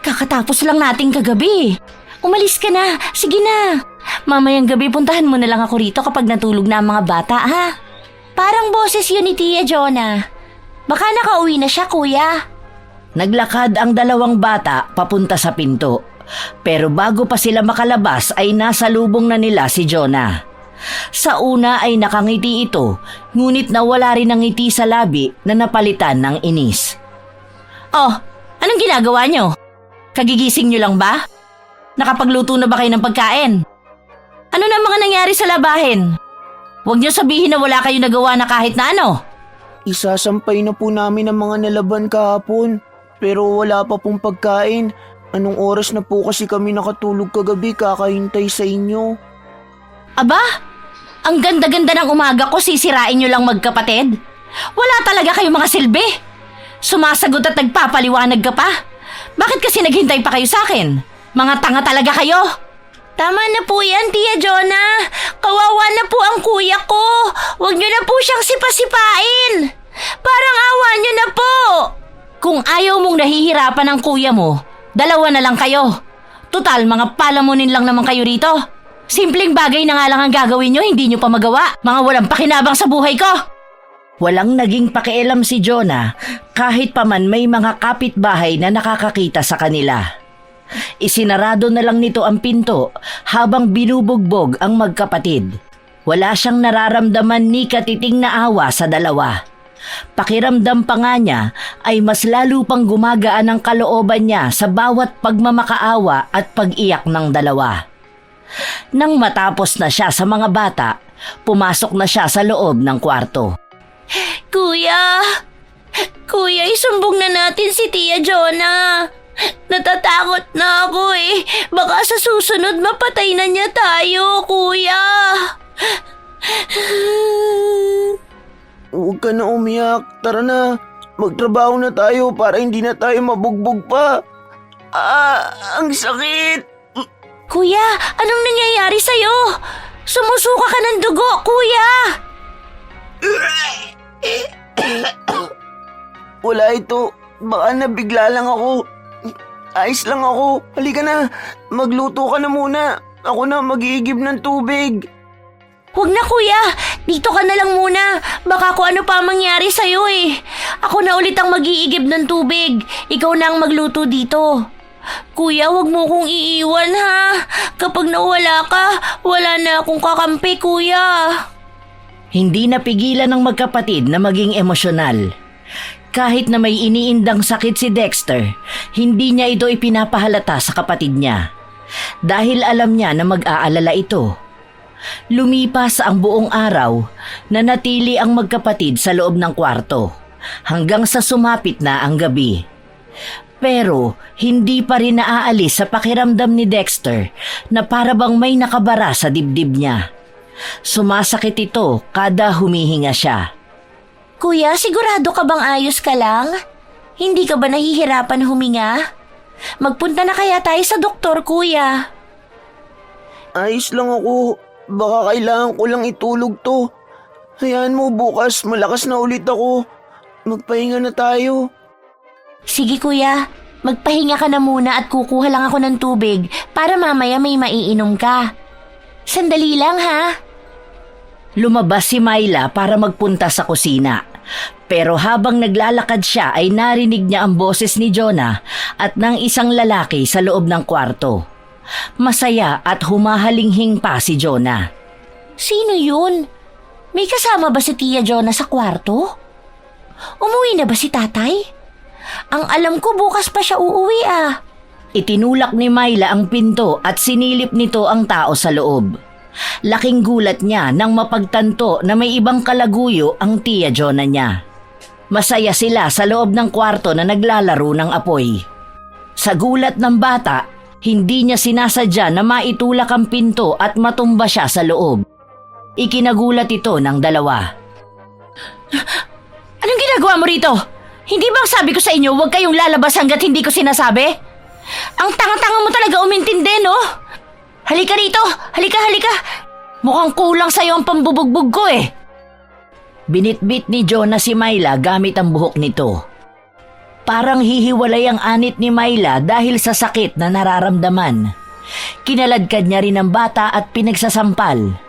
Kakatapos lang nating kagabi. Umalis ka na. Sige na. Mamayang gabi puntahan mo na lang ako rito kapag natulog na ang mga bata, ha? Parang boses yun ni Tia Jonah. Baka nakauwi na siya, kuya. Naglakad ang dalawang bata papunta sa pinto. Pero bago pa sila makalabas ay nasa lubong na nila si Jonah. Sa una ay nakangiti ito, ngunit nawala rin ang ngiti sa labi na napalitan ng inis. Oh, anong ginagawa nyo? Kagigising nyo lang ba? Nakapagluto na ba kayo ng pagkain? Ano na mga nangyari sa labahin? Huwag nyo sabihin na wala kayo nagawa na kahit na ano. Isasampay na po namin ang mga nalaban kahapon. Pero wala pa pong pagkain. Anong oras na po kasi kami nakatulog kagabi kakahintay sa inyo? Aba, ang ganda-ganda ng umaga ko sisirain nyo lang magkapatid? Wala talaga kayong mga silbi. Sumasagot at nagpapaliwanag ka pa. Bakit kasi naghintay pa kayo sa akin? Mga tanga talaga kayo. Tama na po yan, Tia Jonah. Kawawa na po ang kuya ko. Huwag niyo na po siyang sipasipain. Parang awa niyo na po. Kung ayaw mong nahihirapan ng kuya mo, dalawa na lang kayo. Tutal, mga palamunin lang naman kayo rito. Simpleng bagay na nga lang ang gagawin nyo, hindi nyo pa magawa. Mga walang pakinabang sa buhay ko. Walang naging pakialam si Jonah kahit pa man may mga kapitbahay na nakakakita sa kanila. Isinarado na lang nito ang pinto habang binubugbog ang magkapatid. Wala siyang nararamdaman ni katiting na awa sa dalawa. Pakiramdam pa nga niya ay mas lalo pang gumagaan ang kalooban niya sa bawat pagmamakaawa at pag-iyak ng dalawa. Nang matapos na siya sa mga bata, pumasok na siya sa loob ng kwarto. Kuya! Kuya, isumbong na natin si Tia Jonah. Natatakot na ako eh. Baka sa susunod mapatay na niya tayo, kuya. Huwag ka na umiyak. Tara na. Magtrabaho na tayo para hindi na tayo mabugbog pa. Ang sakit. Kuya, anong nangyayari sa'yo? Sumusuka ka ng dugo, kuya. Wala ito. Baka nabigla lang ako. Ayos lang ako. Halika na. Magluto ka na muna. Ako na mag-iigib ng tubig. Huwag na, kuya. Dito ka na lang muna. Baka kung ano pa mangyari sa'yo eh. Ako na ulit ang mag-iigib ng tubig. Ikaw na ang magluto dito. Kuya, huwag mo kong iiwan ha. Kapag nawala ka, wala na akong kakampi, kuya. Hindi napigilan ng magkapatid na maging emosyonal. Kahit na may iniindang sakit si Dexter, hindi niya ito ipinapahalata sa kapatid niya. Dahil alam niya na mag-aalala ito. Lumipas ang buong araw na natili ang magkapatid sa loob ng kwarto hanggang sa sumapit na ang gabi. Pero hindi pa rin naaalis sa pakiramdam ni Dexter na para bang may nakabara sa dibdib niya. Sumasakit ito kada humihinga siya. Kuya, sigurado ka bang ayos ka lang? Hindi ka ba nahihirapan huminga? Magpunta na kaya tayo sa doktor, kuya. Ayos lang ako. Baka kailangan ko lang itulog to. Hayaan mo bukas malakas na ulit ako. Magpahinga na tayo. Sige, kuya. Magpahinga ka na muna at kukuha lang ako ng tubig para mamaya may maiinom ka. Sandali lang, ha? Lumabas si Myla para magpunta sa kusina. Pero habang naglalakad siya ay narinig niya ang boses ni Jonah at ng isang lalaki sa loob ng kwarto. Masaya at humahalinghing pa si Jonah. Sino yun? May kasama ba si Tia Jonah sa kwarto? Umuwi na ba si tatay? Ang alam ko bukas pa siya uuwi ah. Itinulak ni Myla ang pinto at sinilip nito ang tao sa loob. Laking gulat niya nang mapagtanto na may ibang kalaguyo ang Tia Jonah niya. Masaya sila sa loob ng kwarto na naglalaro ng apoy. Sa gulat ng bata, hindi niya sinasadya na maitulak ang pinto at matumba siya sa loob. Ikinagulat ito ng dalawa. Anong ginagawa mo rito? Hindi bang sabi ko sa inyo huwag kayong lalabas hanggat hindi ko sinasabi? Ang tanga-tanga mo talaga umintindi, no? Halika rito! Halika! Mukhang kulang sa'yo ang pambubugbog ko eh. Binitbit ni Jonah si Myla gamit ang buhok nito. Parang hihiwalay ang anit ni Myla dahil sa sakit na nararamdaman. Kinaladkad niya rin ang bata at pinagsasampal.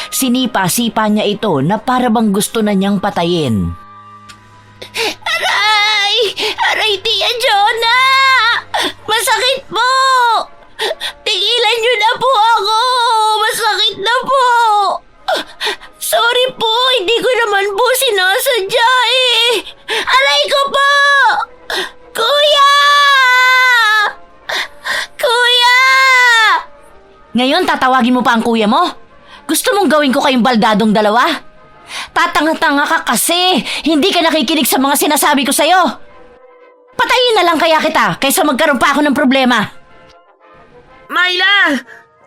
Sinipa-sipa niya ito na para bang gusto na niyang patayin. Aray! Aray, Tia Jonah! Masakit po! Tigilan niyo na po ako! Masakit na po! Sorry po, hindi ko naman po sinasadya eh! Aray ko po! Kuya! Kuya! Ngayon tatawagin mo pa ang kuya mo? Gusto mong gawin ko kayong baldadong dalawa? Tatanga-tanga ka kasi! Hindi ka nakikinig sa mga sinasabi ko sa'yo! Patayin na lang kaya kita kaysa magkaroon pa ako ng problema! Myla!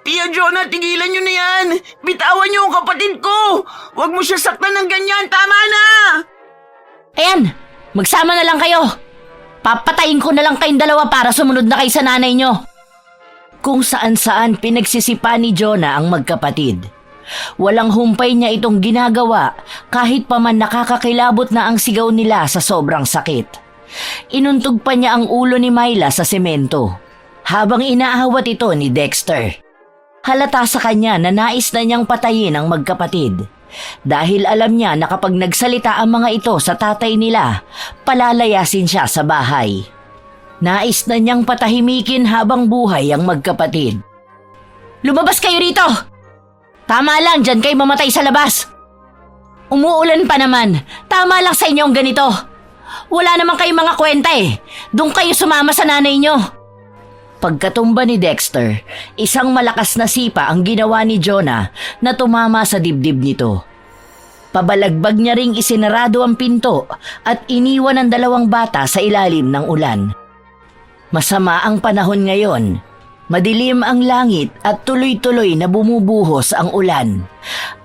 Tia Jonah, tigilan nyo na yan! Bitawan nyo ang kapatid ko! Huwag mo siya saktan ng ganyan! Tama na! Ayan! Magsama na lang kayo! Papatayin ko na lang kayong dalawa para sumunod na kayo sa nanay nyo! Kung saan-saan pinagsisipa ni Jonah ang magkapatid. Walang humpay niya itong ginagawa kahit pa man nakakakilabot na ang sigaw nila sa sobrang sakit. Inuntog pa niya ang ulo ni Myla sa semento habang inaawat ito ni Dexter. Halata sa kanya na nais na niyang patayin ang magkapatid dahil alam niya na kapag nagsalita ang mga ito sa tatay nila, palalayasin siya sa bahay. Nais na niyang patahimikin habang buhay ang magkapatid. Lumabas kayo rito! Tama lang, dyan kayo mamatay sa labas! Umuulan pa naman. Tama lang sa inyo ang ganito. Wala naman kayong mga kwenta eh. Doon kayo sumama sa nanay nyo. Pagkatumba ni Dexter, isang malakas na sipa ang ginawa ni Jonah na tumama sa dibdib nito. Pabalagbag niya ring isinarado ang pinto at iniwan ang 2 bata sa ilalim ng ulan. Masama ang panahon ngayon. Madilim ang langit at tuloy-tuloy na bumubuhos ang ulan.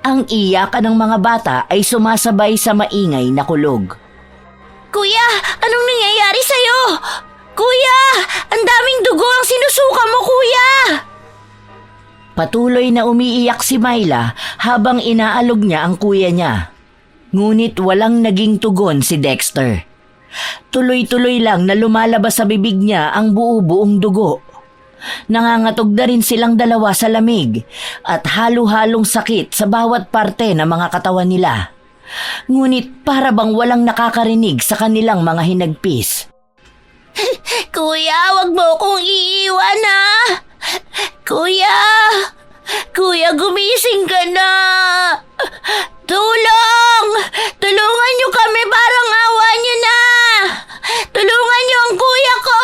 Ang iyakan ng mga bata ay sumasabay sa maingay na kulog. Kuya, anong nangyayari sa'yo? Kuya, ang daming dugo ang sinusuka mo, kuya! Patuloy na umiiyak si Myla habang inaalog niya ang kuya niya. Ngunit walang naging tugon si Dexter. Tuloy-tuloy lang na lumalabas sa bibig niya ang buo-buong dugo. Nangangatog na rin silang 2 sa lamig at halo-halong sakit sa bawat parte ng mga katawan nila. Ngunit para bang walang nakakarinig sa kanilang mga hinagpis. Kuya, wag mo kong iiwan na! Kuya! Kuya, gumising ka na! Tulong! Tulungan niyo kami, parang awa niyo na! Tulungan niyo ang kuya ko!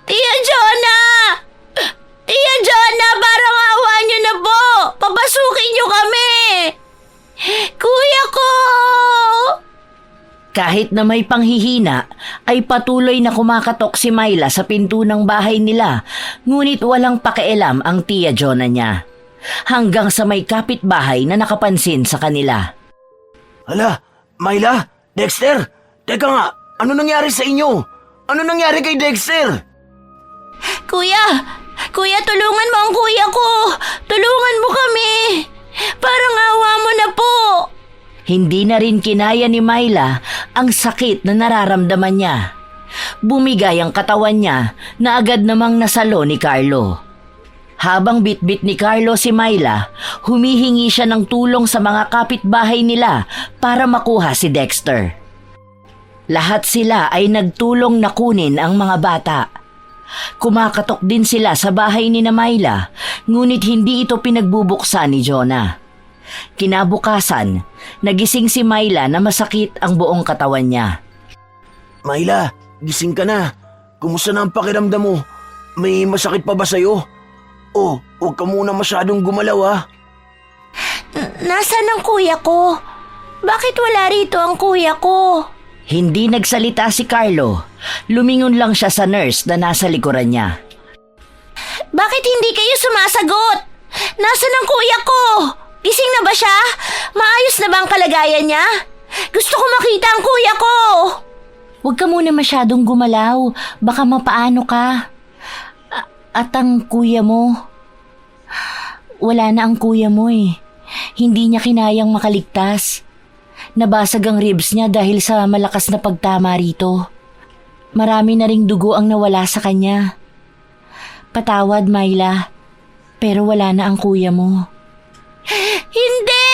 Tia Jonah! Tia Jonah, parang awa niyo na po! Papasukin niyo kami! Kuya ko! Kahit na may panghihina, ay patuloy na kumakatok si Myla sa pinto ng bahay nila, ngunit walang pakialam ang Tia Jonah niya. Hanggang sa may kapitbahay na nakapansin sa kanila. Hala, Myla, Dexter, teka nga, ano nangyari sa inyo? Ano nangyari kay Dexter? Kuya! Kuya, tulungan mo ang kuya ko! Tulungan mo kami! Parang awa mo na po! Hindi na rin kinaya ni Myla ang sakit na nararamdaman niya. Bumigay ang katawan niya na agad namang nasalo ni Carlo. Habang bitbit ni Carlo si Myla, humihingi siya ng tulong sa mga kapitbahay nila para makuha si Dexter. Lahat sila ay nagtulong na kunin ang mga bata. Kumakatok din sila sa bahay ni Myla, ngunit hindi ito pinagbubuksan ni Jonah. Kinabukasan, nagising si Myla na masakit ang buong katawan niya. Myla, gising ka na. Kumusta na ang pakiramdam mo? May masakit pa ba sa'yo? Oh, huwag ka muna masyadong gumalaw ha. Nasaan ang kuya ko? Bakit wala rito ang kuya ko? Hindi nagsalita si Carlo. Lumingon lang siya sa nurse na nasa likuran niya. Bakit hindi kayo sumasagot? Nasaan ang kuya ko? Gising na ba siya? Maayos na ba ang kalagayan niya? Gusto ko makita ang kuya ko! Huwag ka muna masyadong gumalaw. Baka mapaano ka. At ang kuya mo? Wala na ang kuya mo eh. Hindi niya kinayang makaligtas. Nabasag ang ribs niya dahil sa malakas na pagtama rito. Marami na ring dugo ang nawala sa kanya. Patawad, Myla. Pero wala na ang kuya mo. Hindi!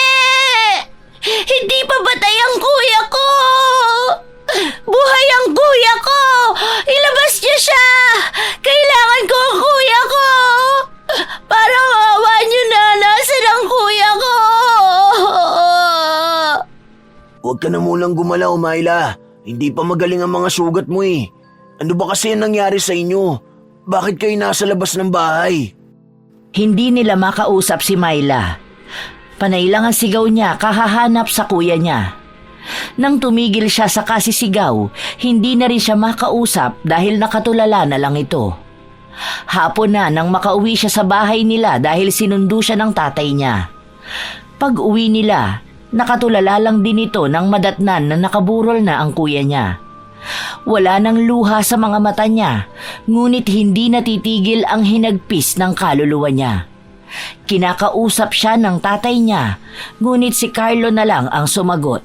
Hindi pa patay ang kuya ko! Buhay ang kuya ko! Ilabas niyo siya! Kailangan ko ang kuya ko! Parang awa niyo na, nasaan ang kuya ko? Huwag ka na munang gumalaw, Myla. Hindi pa magaling ang mga sugat mo eh. Ano ba kasi ang nangyari sa inyo? Bakit kayo nasa labas ng bahay? Hindi nila makausap si Myla. Panay lang ang sigaw niya kahahanap sa kuya niya. Nang tumigil siya sa kasisigaw, hindi na rin siya makausap dahil nakatulala na lang ito. Hapon na nang makauwi siya sa bahay nila dahil sinundo siya ng tatay niya. Pag uwi nila, nakatulala lang din ito nang madatnan na nakaburol na ang kuya niya. Wala nang luha sa mga mata niya, ngunit hindi natitigil ang hinagpis ng kaluluwa niya. Kinakausap siya ng tatay niya, ngunit si Carlo na lang ang sumagot.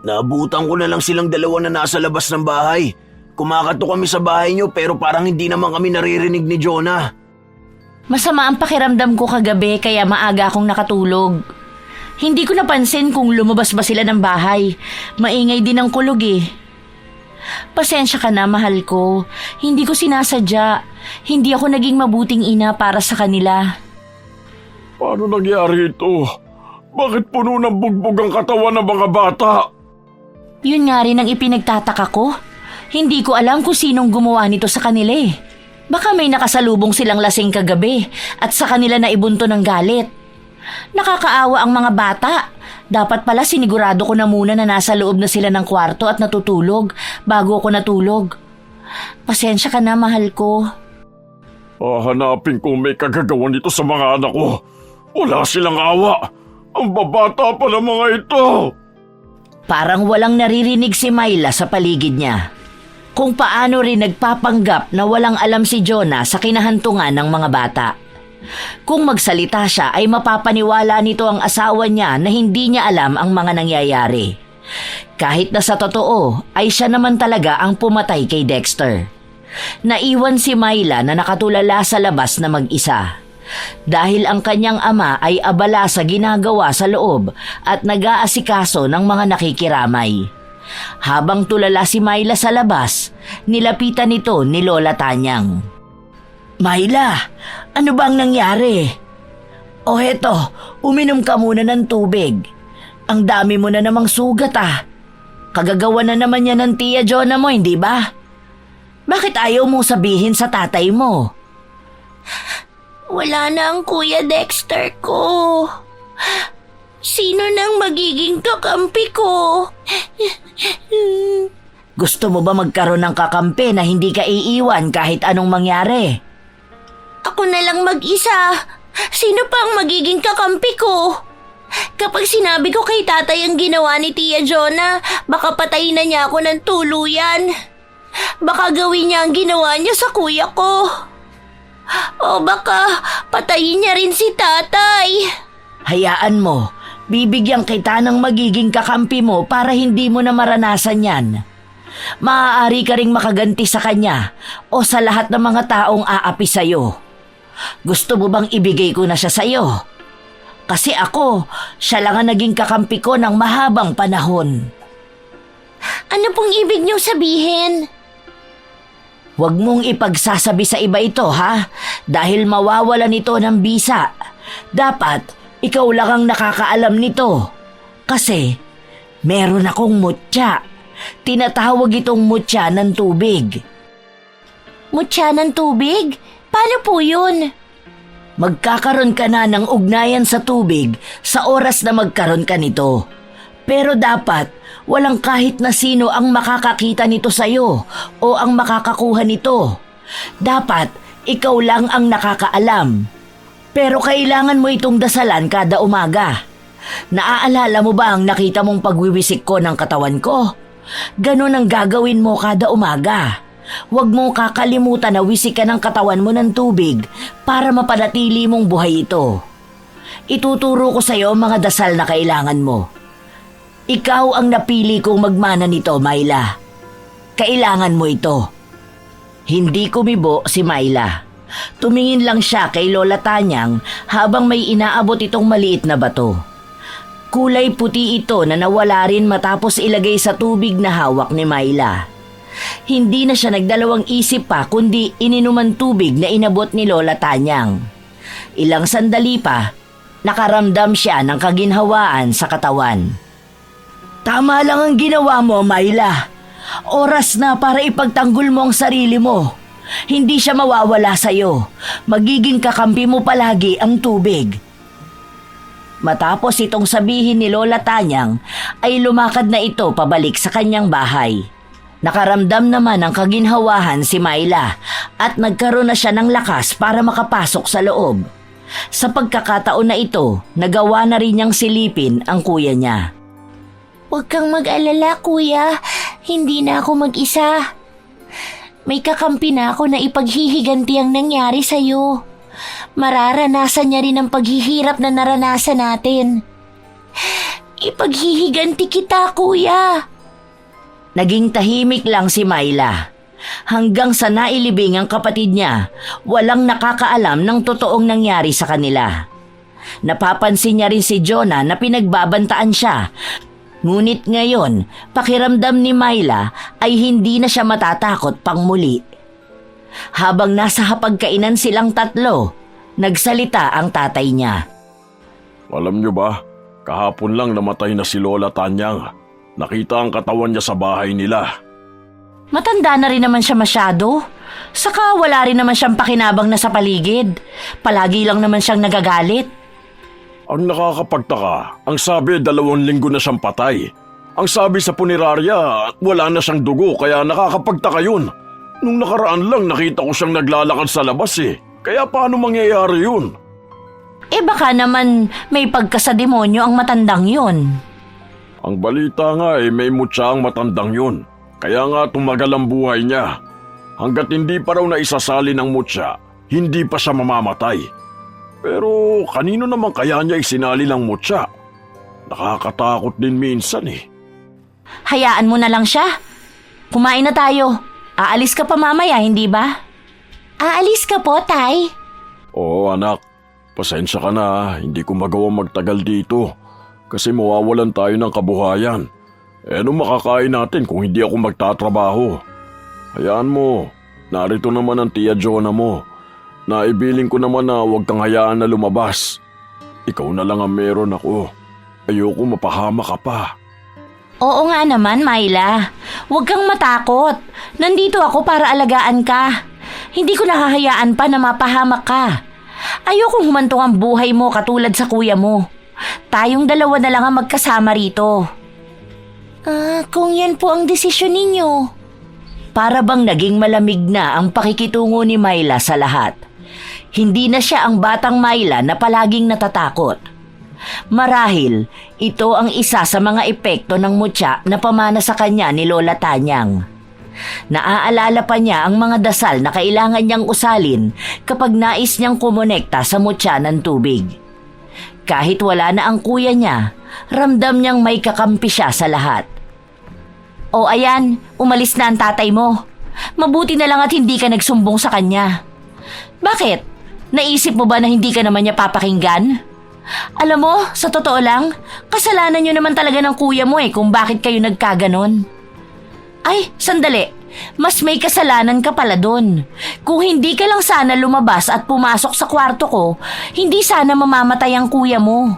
Naabutan ko na lang silang 2 na nasa labas ng bahay. Kumakato kami sa bahay niyo pero parang hindi naman kami naririnig ni Jonah. Masama ang pakiramdam ko kagabi kaya maaga akong nakatulog. Hindi ko napansin kung lumabas ba sila ng bahay. Maingay din ang kulog eh. Pasensya ka na, mahal ko. Hindi ko sinasadya. Hindi ako naging mabuting ina para sa kanila. Paano nangyari ito? Bakit puno ng bugbog ang katawan ng mga bata? Yun nga rin ang ipinagtataka ko. Hindi ko alam kung sinong gumawa nito sa kanila eh. Baka may nakasalubong silang lasing kagabi at sa kanila na ibunto ng galit. Nakakaawa ang mga bata. Dapat pala sinigurado ko na muna na nasa loob na sila ng kwarto at natutulog bago ako natulog. Pasensya ka na, mahal ko. Hahanapin ko may kagagawan nito sa mga anak ko. Wala silang awa. Ang babata pa ng mga ito. Parang walang naririnig si Myla sa paligid niya. Kung paano rin nagpapanggap na walang alam si Jonah sa kinahantungan ng mga bata. Kung magsalita siya ay mapapaniwala nito ang asawa niya na hindi niya alam ang mga nangyayari. Kahit na sa totoo ay siya naman talaga ang pumatay kay Dexter. Naiwan si Myla na nakatulala sa labas na mag-isa. Dahil ang kanyang ama ay abala sa ginagawa sa loob at nag-aasikaso ng mga nakikiramay. Habang tulala si Myla sa labas, nilapitan nito ni Lola Tanyang. Myla, ano bang nangyari? O heto, uminom ka muna ng tubig. Ang dami mo na namang sugat ah. Kagagawa na naman yan ng Tia Jonah mo, hindi ba? Bakit ayaw mong sabihin sa tatay mo? Wala na ang Kuya Dexter ko. Sino nang magiging kakampi ko? Gusto mo ba magkaroon ng kakampi na hindi ka iiwan kahit anong mangyari? Ako na lang mag-isa. Sino pa ang magiging kakampi ko? Kapag sinabi ko kay tatay ang ginawa ni Tia Jonah, baka patayin na niya ako ng tuluyan. Baka gawin niya ang ginawa niya sa kuya ko. O baka patayin niya rin si tatay. Hayaan mo, bibigyan kita ng magiging kakampi mo para hindi mo na maranasan yan. Maaari ka ring makaganti sa kanya o sa lahat ng mga taong aapi sa'yo. Gusto mo bang ibigay ko na siya sa'yo? Kasi ako, siya lang ang naging kakampi ko ng mahabang panahon. Ano pong ibig niyong sabihin? Huwag mong ipagsasabi sa iba ito, ha? Dahil mawawala nito ng bisa. Dapat, ikaw lang ang nakakaalam nito. Kasi, meron akong mutya. Tinatawag itong mutya ng tubig. Mutya ng tubig? Paano po yun? Magkakaroon ka na ng ugnayan sa tubig sa oras na magkaroon ka nito. Pero dapat, walang kahit na sino ang makakakita nito sa'yo o ang makakakuha nito. Dapat, ikaw lang ang nakakaalam. Pero kailangan mo itong dasalan kada umaga. Naaalala mo ba ang nakita mong pagwiwisik ko ng katawan ko? Ganon ang gagawin mo kada umaga. Huwag mong kakalimutan na wisikan ang katawan mo ng tubig para mapanatili mong buhay ito. Ituturo ko sa iyo ang mga dasal na kailangan mo. Ikaw ang napili kong magmana nito, Myla. Kailangan mo ito. Hindi kumibo si Myla. Tumingin lang siya kay Lola Tanyang habang may inaabot itong maliit na bato. Kulay puti ito na nawala rin matapos ilagay sa tubig na hawak ni Myla. Hindi na siya nagdalawang isip pa kundi ininuman tubig na inabot ni Lola Tanyang. Ilang sandali pa, nakaramdam siya ng kaginhawaan sa katawan. Tama lang ang ginawa mo, Myla. Oras na para ipagtanggol mo ang sarili mo. Hindi siya mawawala sa'yo. Magiging kakampi mo palagi ang tubig. Matapos itong sabihin ni Lola Tanyang, ay lumakad na ito pabalik sa kanyang bahay. Nakaramdam naman ng kaginhawahan si Myla at nagkaroon na siya ng lakas para makapasok sa loob. Sa pagkakataon na ito, nagawa na rin niyang silipin ang kuya niya. Huwag kang mag-alala, kuya. Hindi na ako mag-isa. May kakampi na ako na ipaghihiganti ang nangyari sa'yo. Mararanasan niya rin ang paghihirap na naranasan natin. Ipaghihiganti kita, kuya. Naging tahimik lang si Myla. Hanggang sa nailibing ang kapatid niya, walang nakakaalam ng totoong nangyari sa kanila. Napapansin niya rin si Jonah na pinagbabantaan siya. Ngunit ngayon, pakiramdam ni Myla ay hindi na siya matatakot pang muli. Habang nasa hapagkainan silang tatlo, nagsalita ang tatay niya. Alam niyo ba, Kahapon lang namatay na si Lola Tanyang. Nakita ang katawan niya sa bahay nila. Matanda na rin naman siya masyado. Saka wala rin naman siyang pakinabang na sa paligid. Palagi lang naman siyang nagagalit. Ang nakakapagtaka, ang sabi 2 linggo na siyang patay. Ang sabi sa punerarya, wala na siyang dugo kaya nakakapagtaka yun. Nung nakaraan lang nakita ko siyang naglalakad sa labas eh. Kaya paano mangyayari yun? Baka naman may pagkasademonyo ang matandang yun. Ang balita nga may mutya ang matandang yun. Kaya nga tumagal ang buhay niya. Hanggat hindi pa raw naisasali ng mutya, hindi pa siya mamamatay. Pero kanino naman kaya niya isinali ng mutya? Nakakatakot din minsan eh. Hayaan mo na lang siya. Kumain na tayo. Aalis ka pa mamaya, hindi ba? Aalis ka po, Tay? Oo anak, pasensya ka na, hindi ko magawang magtagal dito. Kasi mawawalan tayo ng kabuhayan. Ano makakain natin kung hindi ako magtatrabaho? Hayaan mo, narito naman ang Tia Jonah mo. Naibiling ko naman na huwag kang hayaan na lumabas. Ikaw na lang ang meron ako. Ayoko mapahama ka pa. Oo nga naman, Myla. Huwag kang matakot. Nandito ako para alagaan ka. Hindi ko nahahayaan pa na mapahamak ka. Ayokong humantong ang buhay mo katulad sa kuya mo. Tayong 2 na lang ang magkasama rito. Kung yan po ang desisyon ninyo. Para bang naging malamig na ang pakikitungo ni Myla sa lahat. Hindi na siya ang batang Myla na palaging natatakot. Marahil, ito ang isa sa mga epekto ng mutya na pamana sa kanya ni Lola Tanyang. Naaalala pa niya ang mga dasal na kailangan niyang usalin kapag nais niyang kumonekta sa mutya ng tubig. Kahit wala na ang kuya niya, ramdam niyang may kakampi siya sa lahat. O ayan, umalis na ang tatay mo. Mabuti na lang at hindi ka nagsumbong sa kanya. Bakit? Naisip mo ba na hindi ka naman niya papakinggan? Alam mo, sa totoo lang, kasalanan niyo naman talaga ng kuya mo kung bakit kayo nagkaganon. Ay, sandali. Mas may kasalanan ka pala dun. Kung hindi ka lang sana lumabas at pumasok sa kwarto ko, hindi sana mamamatay ang kuya mo.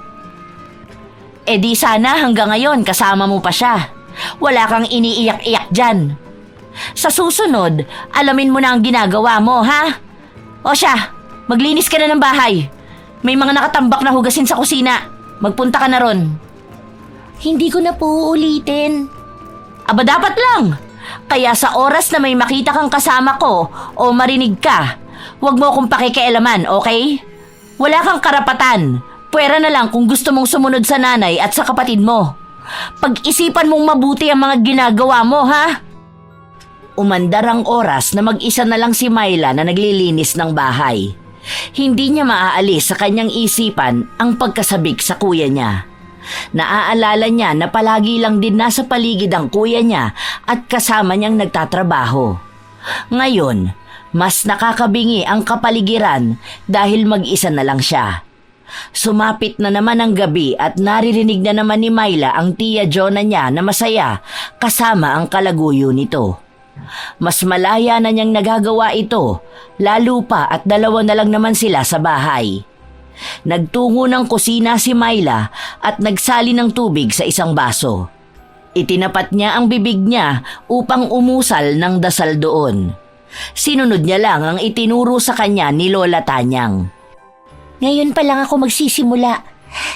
Di sana hanggang ngayon kasama mo pa siya. Wala kang iniiyak-iyak dyan. Sa susunod, alamin mo na ang ginagawa mo, ha? O siya, maglinis ka na ng bahay. May mga nakatambak na hugasin sa kusina. Magpunta ka na ron. Hindi ko na po uulitin. Aba dapat lang. Kaya sa oras na may makita kang kasama ko o marinig ka, huwag mo akong pakikialaman, okay? Wala kang karapatan. Pwera na lang kung gusto mong sumunod sa nanay at sa kapatid mo. Pag-isipan mong mabuti ang mga ginagawa mo, ha? Umandar ang oras na mag-isa na lang si Myla na naglilinis ng bahay. Hindi niya maaalis sa kanyang isipan ang pagkasabik sa kuya niya. Naaalala niya na palagi lang din nasa paligid ang kuya niya at kasama niyang nagtatrabaho. Ngayon, mas nakakabingi ang kapaligiran dahil mag-isa na lang siya. Sumapit na naman ang gabi at naririnig na naman ni Myla ang Tia Jonah niya na masaya kasama ang kalaguyo nito. Mas malaya na niyang nagagawa ito, lalo pa at 2 na lang naman sila sa bahay. Nagtungo ng kusina si Myla at nagsali ng tubig sa isang baso. Itinapat niya ang bibig niya upang umusal ng dasal doon. Sinunod niya lang ang itinuro sa kanya ni Lola Tanyang. Ngayon pa lang ako magsisimula.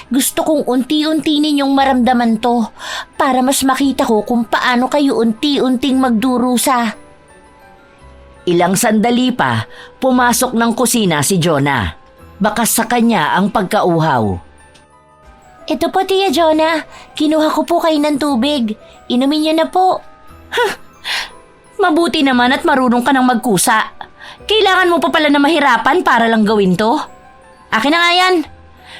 Gusto kong unti-unti ninyong maramdaman to para mas makita ko kung paano kayo unti-unting magdurusa. Ilang sandali pa, pumasok ng kusina si Jonah. Bakas sa kanya ang pagkauhaw. Ito po, Tia Jonah. Kinuha ko po kayo ng tubig. Inumin niyo na po. Mabuti naman at marunong ka ng magkusa. Kailangan mo pa pala na mahirapan para lang gawin to. Akin na nga yan.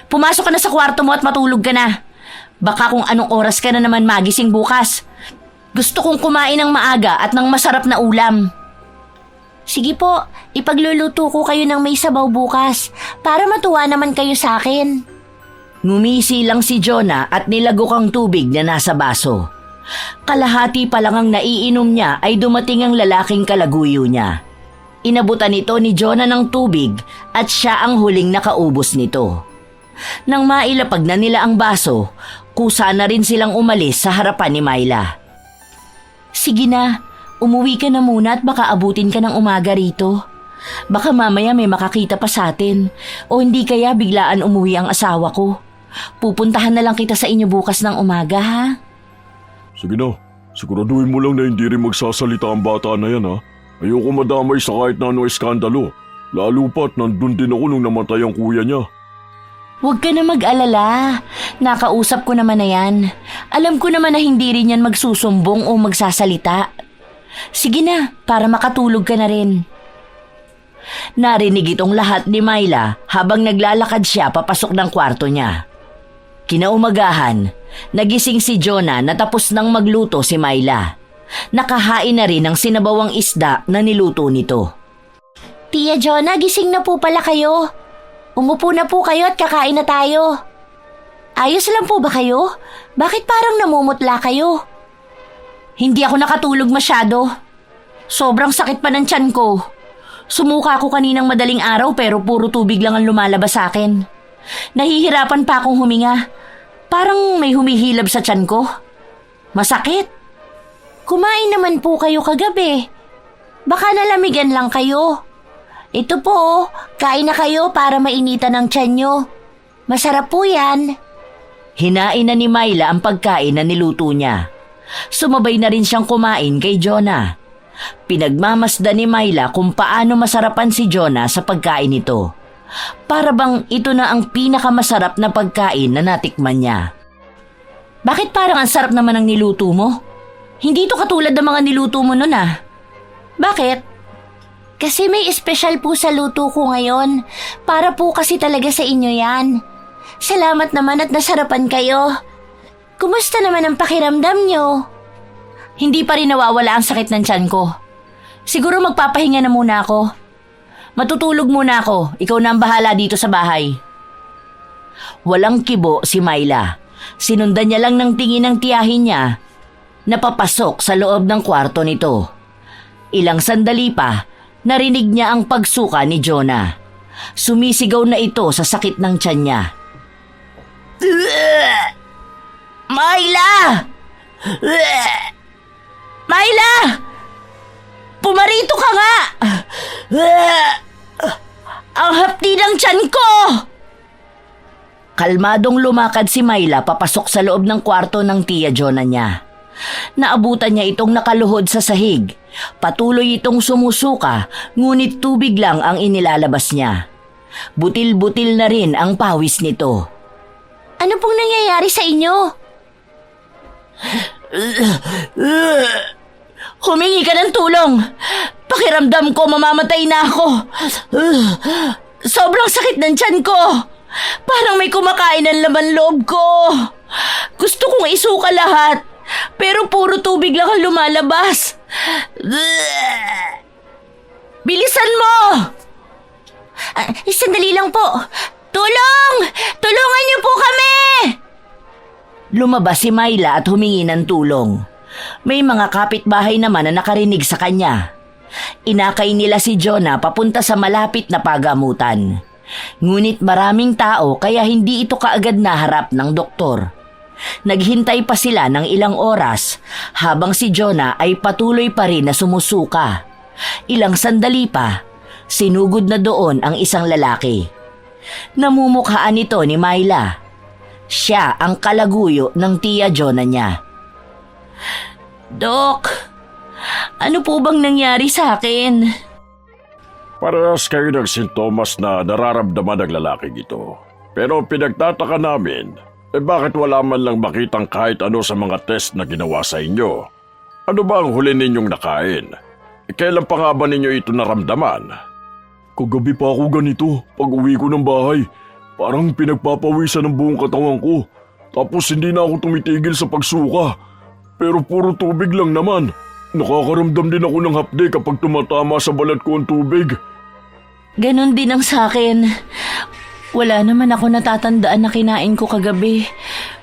Pumasok ka na sa kwarto mo at matulog ka na. Baka kung anong oras ka na naman magising bukas. Gusto kong kumain ng maaga at ng masarap na ulam. Sige po, ipagluluto ko kayo ng may sabaw bukas para matuwa naman kayo sa akin. Ngumisi lang si Jonah at nilagok ang tubig na nasa baso. Kalahati pa lang ang naiinom niya ay dumating ang lalaking kalaguyo niya. Inabutan ito ni Jonah ng tubig at siya ang huling nakaubos nito. Nang mailapag na nila ang baso, kusa na rin silang umalis sa harapan ni Myla. Sige na, umuwi ka na muna at baka abutin ka ng umaga rito. Baka mamaya may makakita pa sa atin o hindi kaya biglaan umuwi ang asawa ko. Pupuntahan na lang kita sa inyo bukas ng umaga, ha? Sige na, siguraduhin mo lang na hindi rin magsasalita ang bata na yan ha. Ayoko madamay sa kahit na anong eskandalo. Lalo pa't nandun din ako nung namatay ang kuya niya. Huwag ka na mag-alala. Nakausap ko naman na yan. Alam ko naman na hindi rin yan magsusumbong o magsasalita. Sige na, para makatulog ka na rin. Narinig itong lahat ni Myla habang naglalakad siya papasok ng kwarto niya. Kinaumagahan, nagising si Jonah na tapos nang magluto si Myla. Nakahain na rin ng sinabawang isda na niluto nito. Tia Jonah, gising na po pala kayo. Umupo na po kayo at kakain na tayo. Ayos lang po ba kayo? Bakit parang namumutla kayo? Hindi ako nakatulog masyado. Sobrang sakit pa ng tiyan ko. Sumuka ako kaninang madaling araw pero puro tubig lang ang lumalabas sa akin. Nahihirapan pa akong huminga. Parang may humihilab sa tiyan ko. Masakit. Kumain naman po kayo kagabi. Baka nalamigan lang kayo. Ito po, kain na kayo para mainitan ang tiyan nyo. Masarap po yan. Hinain na ni Myla ang pagkain na niluto niya. Sumabay na rin siyang kumain kay Jonah. Pinagmamasdan ni Myla kung paano masarapan si Jonah sa pagkain nito. Para bang ito na ang pinakamasarap na pagkain na natikman niya. Bakit parang ang sarap naman ang niluto mo? Hindi ito katulad ng mga niluto mo nun ah. Bakit? Kasi may espesyal po sa luto ko ngayon. Para po kasi talaga sa inyo yan. Salamat naman at nasarapan kayo. Kumusta naman ang pakiramdam nyo? Hindi pa rin nawawala ang sakit ng tiyan ko. Siguro magpapahinga na muna ako. Matutulog muna ako. Ikaw na ang bahala dito sa bahay. Walang kibo si Myla. Sinundan niya lang ng tingin ng tiyahin niya na papasok sa loob ng kwarto nito. Ilang sandali pa, narinig niya ang pagsuka ni Jonah. Sumisigaw na ito sa sakit ng tiyan niya. Myla! Myla! Pumarito ka nga! Ang hapdi ng tiyan ko! Kalmadong lumakad si Myla papasok sa loob ng kwarto ng tiya Jonah niya. Naabutan niya itong nakaluhod sa sahig. Patuloy itong sumusuka, ngunit tubig lang ang inilalabas niya. Butil-butil na rin ang pawis nito. Ano pong nangyayari sa inyo? Humingi ka ng tulong. Pakiramdam ko mamamatay na ako. Sobrang sakit ng tiyan ko. Parang may kumakain ng laman loob ko. Gusto kong isuka lahat, pero puro tubig lang ang lumalabas. Bilisan mo! Sandali lang po. Tulong! Tulungan niyo po kami! Lumabas si Myla at humingi ng tulong. May mga kapitbahay naman na nakarinig sa kanya. Inakay nila si Jonah papunta sa malapit na pagamutan. Ngunit maraming tao kaya hindi ito kaagad naharap ng doktor. Naghintay pa sila ng ilang oras habang si Jonah ay patuloy pa rin na sumusuka. Ilang sandali pa, sinugod na doon ang isang lalaki. Namumukhaan ito ni Myla. Siya ang kalaguyo ng tiya Jonah niya. Dok, ano po bang nangyari sa akin? Parehas kayo ng sintomas na nararamdaman ng lalaking ito. Pero pinagtataka namin, bakit wala man lang makitang kahit ano sa mga test na ginawa sa inyo? Ano ba ang huli ninyong nakain? Kailan pa nga ba ninyo ito naramdaman? Kagabi pa ako ganito, pag uwi ko ng bahay. Parang pinagpapawisan ng buong katawan ko. Tapos hindi na ako tumitigil sa pagsuka. Pero puro tubig lang naman. Nakakaramdam din ako ng hapde kapag tumatama sa balat ko ang tubig. Ganon din ang sakin. Wala naman ako natatandaan na kinain ko kagabi.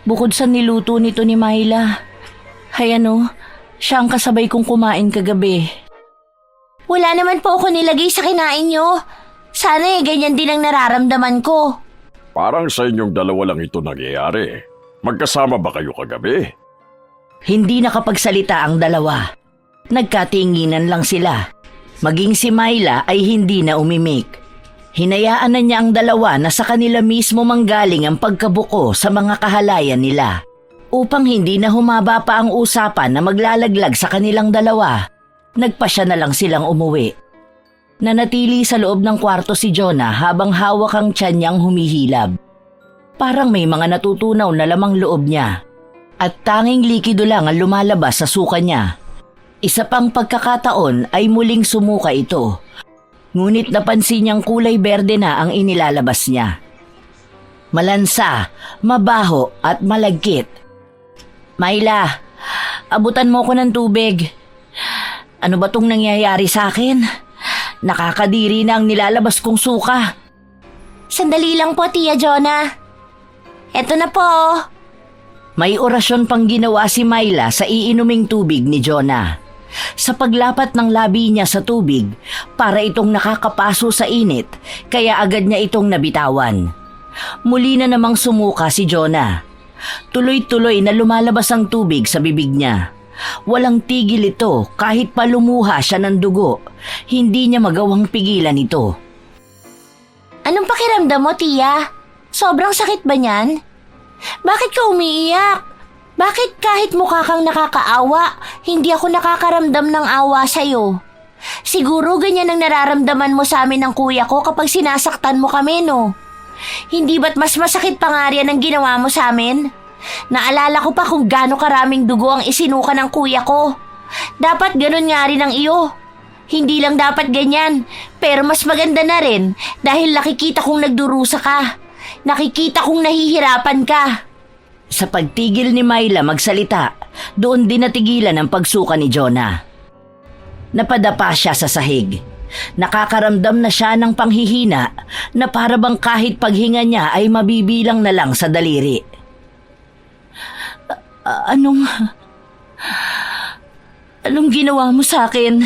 Bukod sa niluto nito ni Myla. Hay ano, siya ang kasabay kong kumain kagabi. Wala naman po ako nilagay sa kinain nyo. Sana ganyan din ang nararamdaman ko. Parang sa inyong dalawa lang ito nangyayari. Magkasama ba kayo kagabi? Hindi nakapagsalita ang dalawa. Nagkatinginan lang sila. Maging si Myla ay hindi na umimik. Hinayaan na niya ang dalawa na sa kanila mismo manggaling ang pagkabuko sa mga kahalayan nila. Upang hindi na humaba pa ang usapan na maglalaglag sa kanilang dalawa, nagpasya na lang silang umuwi. Nanatili sa loob ng kwarto si Jonah habang hawak ang tiyan niyang humihilab. Parang may mga natutunaw na lamang loob niya. At tanging likido lang ang lumalabas sa suka niya. Isa pang pagkakataon ay muling sumuka ito. Ngunit napansin niyang kulay berde na ang inilalabas niya. Malansa, mabaho at malagkit. Myla, abutan mo ko ng tubig. Ano ba tong nangyayari sa akin? Nakakadiri na ang nilalabas kong suka. Sandali lang po, Tia Jonah. Eto na po. May orasyon pang ginawa si Myla sa iinuming tubig ni Jonah. Sa paglapat ng labi niya sa tubig, para itong nakakapaso sa init, kaya agad niya itong nabitawan. Muli na namang sumuka si Jonah. Tuloy-tuloy na lumalabas ang tubig sa bibig niya. Walang tigil ito kahit pa lumuha siya ng dugo. Hindi niya magawang pigilan ito. Anong pakiramdam mo, Tia? Sobrang sakit ba niyan? Bakit ka umiiyak? Bakit kahit mukha kang nakakaawa, hindi ako nakakaramdam ng awa sa'yo? Siguro ganyan ang nararamdaman mo sa amin ng kuya ko kapag sinasaktan mo kami, no? Hindi ba't mas masakit pa nga riyan ang ginawa mo sa amin? Naalala ko pa kung gaano karaming dugo ang isinuka ng kuya ko. Dapat ganun nga rin ang iyo. Hindi lang dapat ganyan, pero mas maganda na rin dahil nakikita kong nagdurusa ka. Nakikita kong nahihirapan ka. Sa pagtigil ni Myla magsalita, doon din natigilan ang pagsuka ni Jonah. Napadapa siya sa sahig. Nakakaramdam na siya ng panghihina na para bang kahit paghinga niya ay mabibilang na lang sa daliri. Anong ginawa mo sa akin?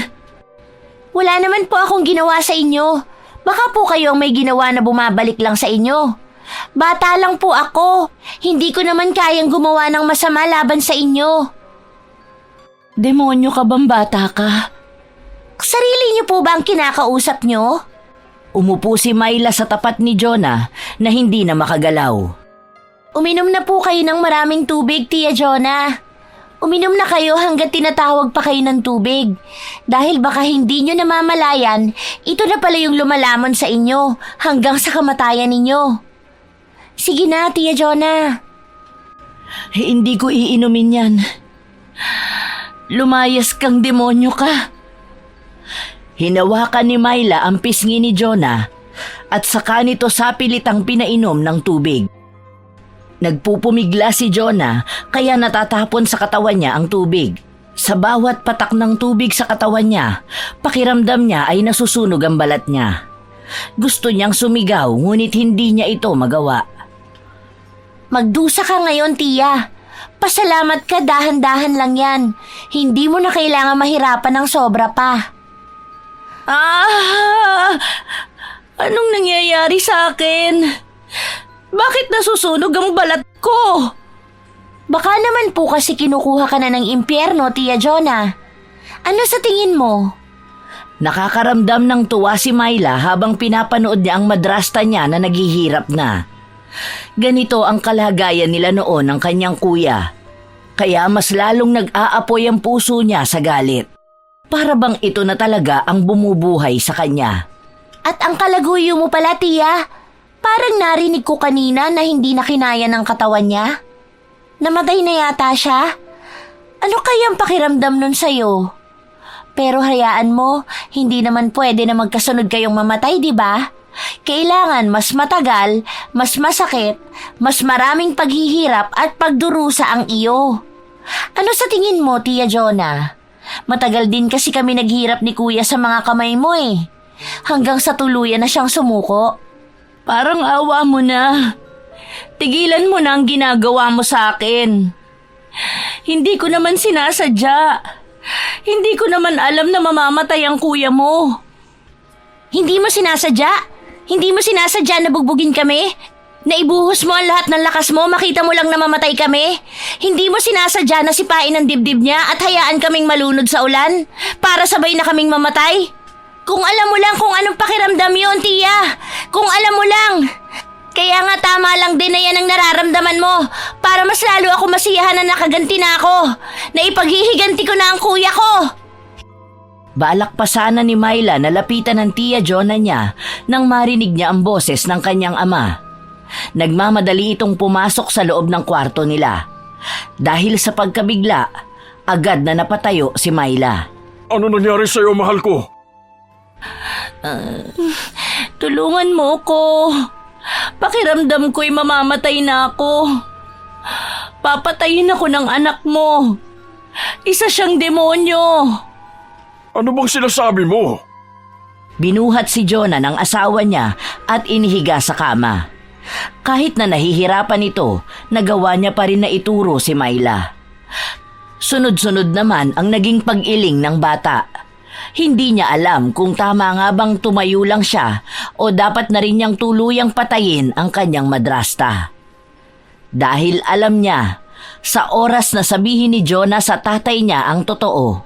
Wala naman po akong ginawa sa inyo. Baka po kayo ang may ginawa na bumabalik lang sa inyo. Bata lang po ako. Hindi ko naman kayang gumawa ng masama laban sa inyo. Demonyo ka bang bata ka? Sarili niyo po ba ang kinakausap niyo? Umupo si Myla sa tapat ni Jonah na hindi na makagalaw. Uminom na po kayo ng maraming tubig, Tia Jonah. Uminom na kayo hanggat tinatawag pa kayo ng tubig. Dahil baka hindi nyo namamalayan, ito na pala yung lumalamon sa inyo hanggang sa kamatayan ninyo. Sige na, Tia Jonah. Hindi ko iinumin yan. Lumayas kang demonyo ka. Hinawakan ni Myla ang pisngi ni Jonah at saka nito sapilitang pinainom ng tubig. Nagpupumigla si Jonah kaya natatapon sa katawan niya ang tubig. Sa bawat patak ng tubig sa katawan niya, pakiramdam niya ay nasusunog ang balat niya. Gusto niyang sumigaw ngunit hindi niya ito magawa. Magdusa ka ngayon, Tia. Pasalamat ka, dahan-dahan lang yan. Hindi mo na kailangan mahirapan ng sobra pa. Anong nangyayari sa akin? Bakit nasusunog ang balat ko? Baka naman po kasi kinukuha ka na ng impyerno, Tia Jonah. Ano sa tingin mo? Nakakaramdam ng tuwa si Myla habang pinapanood niya ang madrasta niya na naghihirap na. Ganito ang kalagayan nila noon ng kanyang kuya. Kaya mas lalong nag-aapoy ang puso niya sa galit. Para bang ito na talaga ang bumubuhay sa kanya. At ang kalaguyo mo pala, Tia. Parang narinig ko kanina na hindi na kinaya ng katawan niya. Namatay na yata siya. Ano kayang pakiramdam nun sa'yo? Pero hayaan mo, hindi naman pwede na magkasunod kayong mamatay, di ba? Kailangan mas matagal, mas masakit, mas maraming paghihirap at pagdurusa ang iyo. Ano sa tingin mo, Tia Jonah? Matagal din kasi kami naghirap ni Kuya sa mga kamay mo eh. Hanggang sa tuluyan na siyang sumuko. Parang awa mo na. Tigilan mo na ang ginagawa mo sa akin. Hindi ko naman sinasadya. Hindi ko naman alam na mamamatay ang kuya mo. Hindi mo sinasadya? Hindi mo sinasadya na bugbugin kami? Naibuhos mo ang lahat ng lakas mo, makita mo lang na mamatay kami? Hindi mo sinasadya na sipain ang dibdib niya at hayaan kaming malunod sa ulan para sabay na kaming mamatay? Kung alam mo lang kung anong pakiramdam yun, Tia. Kung alam mo lang. Kaya nga tama lang din na yan ang nararamdaman mo para mas lalo ako masiyahan na nakaganti na ako. Na ipaghihiganti ko na ang kuya ko. Balak pa sana ni Myla na lapitan ng Tia Jonah niya nang marinig niya ang boses ng kanyang ama. Nagmamadali itong pumasok sa loob ng kwarto nila. Dahil sa pagkabigla, agad na napatayo si Myla. Ano nangyari sa'yo, mahal ko? Tulungan mo ko. Pakiramdam ko'y mamamatay na ako. Papatayin ako ng anak mo. Isa siyang demonyo. Ano bang sinasabi mo? Binuhat si Jonah ng asawa niya at inihiga sa kama. Kahit na nahihirapan ito, nagawa niya pa rin na ituro si Myla. Sunod-sunod naman ang naging pag-iling ng bata. Hindi niya alam kung tama nga bang tumayo lang siya o dapat na rin niyang tuluyang patayin ang kanyang madrasta. Dahil alam niya, sa oras na sabihin ni Jonah sa tatay niya ang totoo,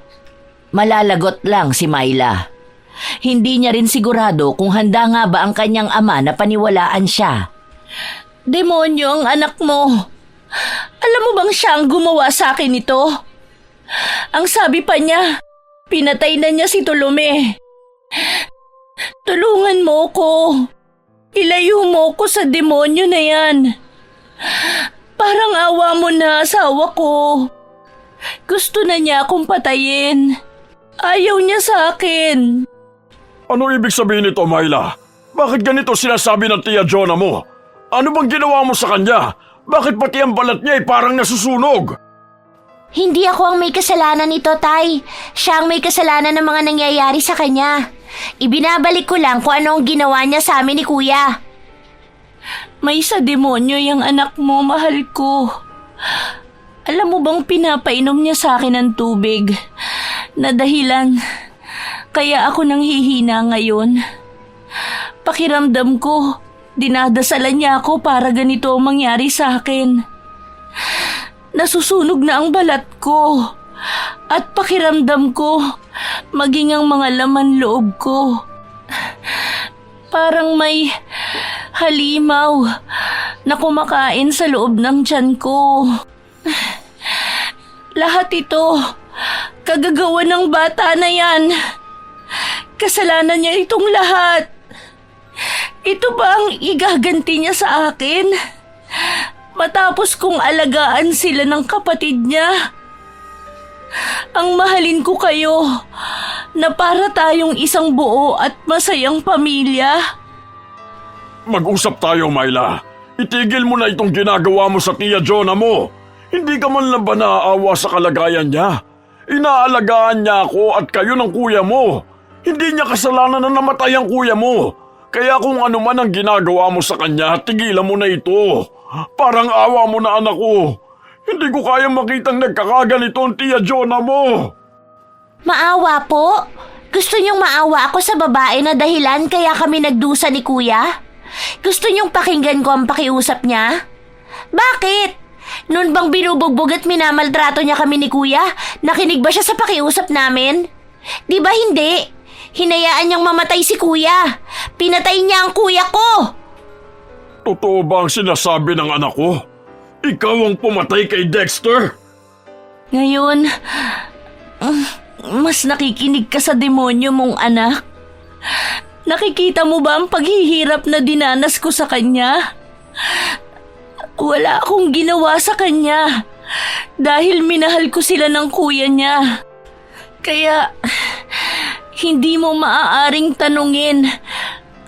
malalagot lang si Myla. Hindi niya rin sigurado kung handa nga ba ang kanyang ama na paniwalaan siya. Demonyo ang anak mo. Alam mo bang siya ang gumawa sa akin ito? Ang sabi pa niya, pinatay na niya si Tolome. Tulungan mo ko. Ilayo mo ko sa demonyo na yan. Parang awa mo na asawa ko. Gusto na niya akong patayin. Ayaw niya sa akin. Ano ibig sabihin nito, Myla? Bakit ganito sinasabi ng Tia Jonah mo? Ano bang ginawa mo sa kanya? Bakit pati ang balat niya ay parang nasusunog? Hindi ako ang may kasalanan nito, Tay. Siya ang may kasalanan ng mga nangyayari sa kanya. Ibinabalik ko lang kung ano ang ginawa niya sa amin ni Kuya. May sa demonyo yung anak mo, mahal ko. Alam mo bang pinapainom niya sa akin ng tubig? Na dahilan, kaya ako nang hihina ngayon. Pakiramdam ko, dinadasalan niya ako para ganito ang mangyari sa akin. Nasusunog na ang balat ko at pakiramdam ko maging ang mga laman loob ko. Parang may halimaw na kumakain sa loob ng tiyan ko. Lahat ito, kagagawa ng bata na yan. Kasalanan niya itong lahat. Ito ba ang igaganti niya sa akin? Matapos kong alagaan sila ng kapatid niya. Ang mahalin ko kayo na para tayong isang buo at masayang pamilya. Mag-usap tayo, Myla. Itigil mo na itong ginagawa mo sa Tia Jonah mo. Hindi ka man lang ba naaawa sa kalagayan niya? Inaalagaan niya ako at kayo ng kuya mo. Hindi niya kasalanan na namatay ang kuya mo. Kaya kung ano man ang ginagawa mo sa kanya, tigilan mo na ito. Parang awa mo na, anak ko. Hindi ko kaya makitang nagkakaganito ang Tia Jonah mo. Maawa po? Gusto niyong maawa ako sa babae na dahilan kaya kami nagdusa ni Kuya? Gusto niyong pakinggan ko ang pakiusap niya? Bakit? Noon bang binubugbog at minamaltrato niya kami ni Kuya? Nakinig ba siya sa pakiusap namin? Di ba hindi? Hinayaan niyang mamatay si Kuya. Pinatay niya ang kuya ko. Totoo ba ang sinasabi ng anak ko? Ikaw ang pumatay kay Dexter? Ngayon, mas nakikinig ka sa demonyo mong anak. Nakikita mo ba ang paghihirap na dinanas ko sa kanya? Wala akong ginawa sa kanya dahil minahal ko sila ng kuya niya. Kaya hindi mo maaaring tanungin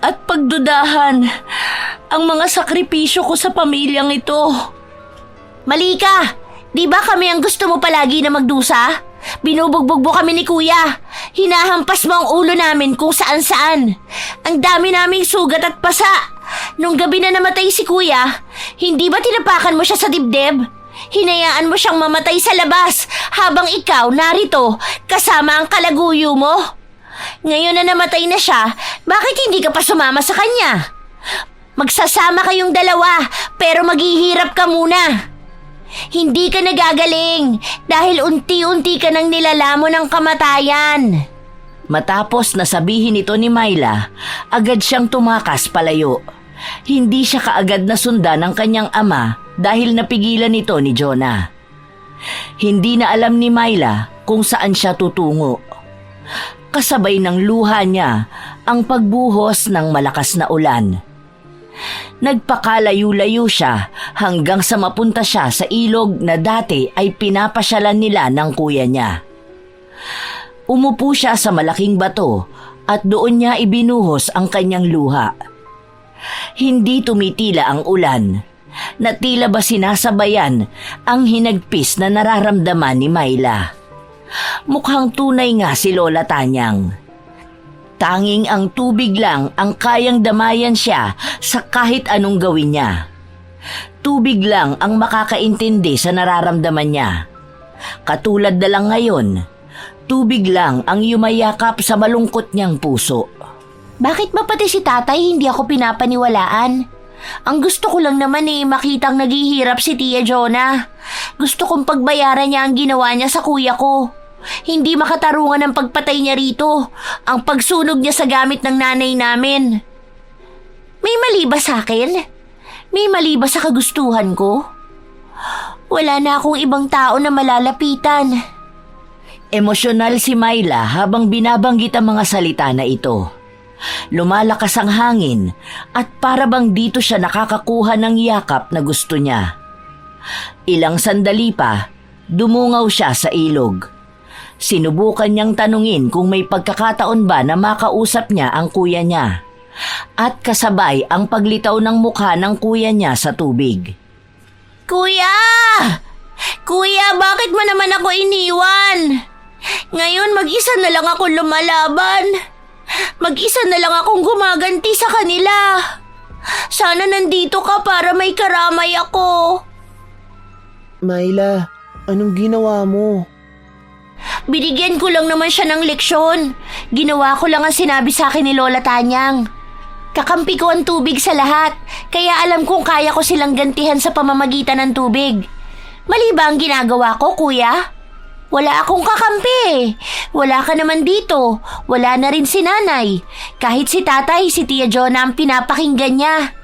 at pagdudahan ang mga sakripisyo ko sa pamilyang ito. Mali ka! Di ba kami ang gusto mo palagi na magdusa? Binubugbog mo kami ni Kuya. Hinahampas mo ang ulo namin kung saan-saan. Ang dami naming sugat at pasa. Nung gabi na namatay si Kuya, hindi ba tinapakan mo siya sa dibdib? Hinayaan mo siyang mamatay sa labas habang ikaw narito kasama ang kalaguyo mo? Ngayon na namatay na siya, bakit hindi ka pa sumama sa kanya? Magsasama kayong dalawa, pero maghihirap ka muna. Hindi ka nagagaling dahil unti-unti ka nang nilalamon ng kamatayan. Matapos na sabihin ito ni Myla, agad siyang tumakas palayo. Hindi siya kaagad na sundan ng kanyang ama dahil napigilan ito ni Jonah. Hindi na alam ni Myla kung saan siya tutungo. Kasabay ng luha niya ang pagbuhos ng malakas na ulan. Nagpakalayo-layo siya hanggang sa mapunta siya sa ilog na dati ay pinapasyalan nila ng kuya niya. Umupo siya sa malaking bato at doon niya ibinuhos ang kanyang luha. Hindi tumitila ang ulan, na tila ba sinasabayan ang hinagpis na nararamdaman ni Myla. Mukhang tunay nga si Lola Tanyang. Tanging ang tubig lang ang kayang damayan siya sa kahit anong gawin niya. Tubig lang ang makakaintindi sa nararamdaman niya. Katulad na lang ngayon, tubig lang ang yumayakap sa malungkot niyang puso. Bakit ba pati si tatay hindi ako pinapaniwalaan? Ang gusto ko lang naman makitang naghihirap si Tia Jonah. Gusto kong pagbayaran niya ang ginawa niya sa kuya ko. Hindi makatarungan ang pagpatay niya rito, ang pagsunog niya sa gamit ng nanay namin. May mali ba sa akin? May mali ba sa kagustuhan ko? Wala na akong ibang tao na malalapitan. Emosyonal si Myla habang binabanggit ang mga salita na ito. Lumalakas ang hangin at para bang dito siya nakakakuha ng yakap na gusto niya. Ilang sandali pa, dumungaw siya sa ilog. Sinubukan niyang tanungin kung may pagkakataon ba na makausap niya ang kuya niya. At kasabay ang paglitaw ng mukha ng kuya niya sa tubig. Kuya! Kuya, bakit mo naman ako iniwan? Ngayon mag-isa na lang ako lumalaban. Mag-isa na lang akong gumaganti sa kanila. Sana nandito ka para may karamay ako. Myla, anong ginawa mo? Binigyan ko lang naman siya ng leksyon. Ginawa ko lang ang sinabi sa akin ni Lola Tanyang. Kakampi ko ang tubig sa lahat, kaya alam kong kaya ko silang gantihan sa pamamagitan ng tubig. Mali ba ang ginagawa ko, kuya? Wala akong kakampi. Wala ka naman dito. Wala na rin si nanay. Kahit si tatay, si Tia Jonah ang pinapakinggan niya.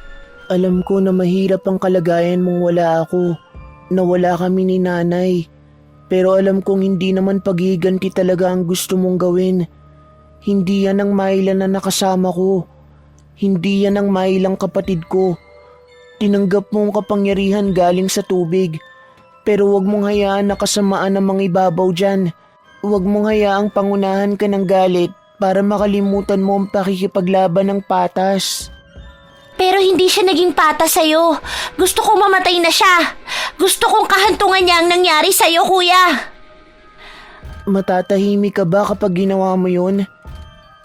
Alam ko na mahirap ang kalagayan mong wala ako. Nawala kami ni nanay. Pero alam kong hindi naman paghiganti talaga ang gusto mong gawin. Hindi yan ang Myla na nakasama ko. Hindi yan ang Mylang kapatid ko. Tinanggap mo ang kapangyarihan galing sa tubig. Pero huwag mong hayaan na kasamaan ang mga ibabaw dyan. Huwag mong hayaang pangunahan ka ng galit para makalimutan mo ang pakikipaglaban ng patas. Pero hindi siya naging patas sa'yo. Gusto kong mamatay na siya. Gusto kong kahantungan niya ang nangyari sa'yo, kuya. Matatahimik ka ba kapag ginawa mo yun?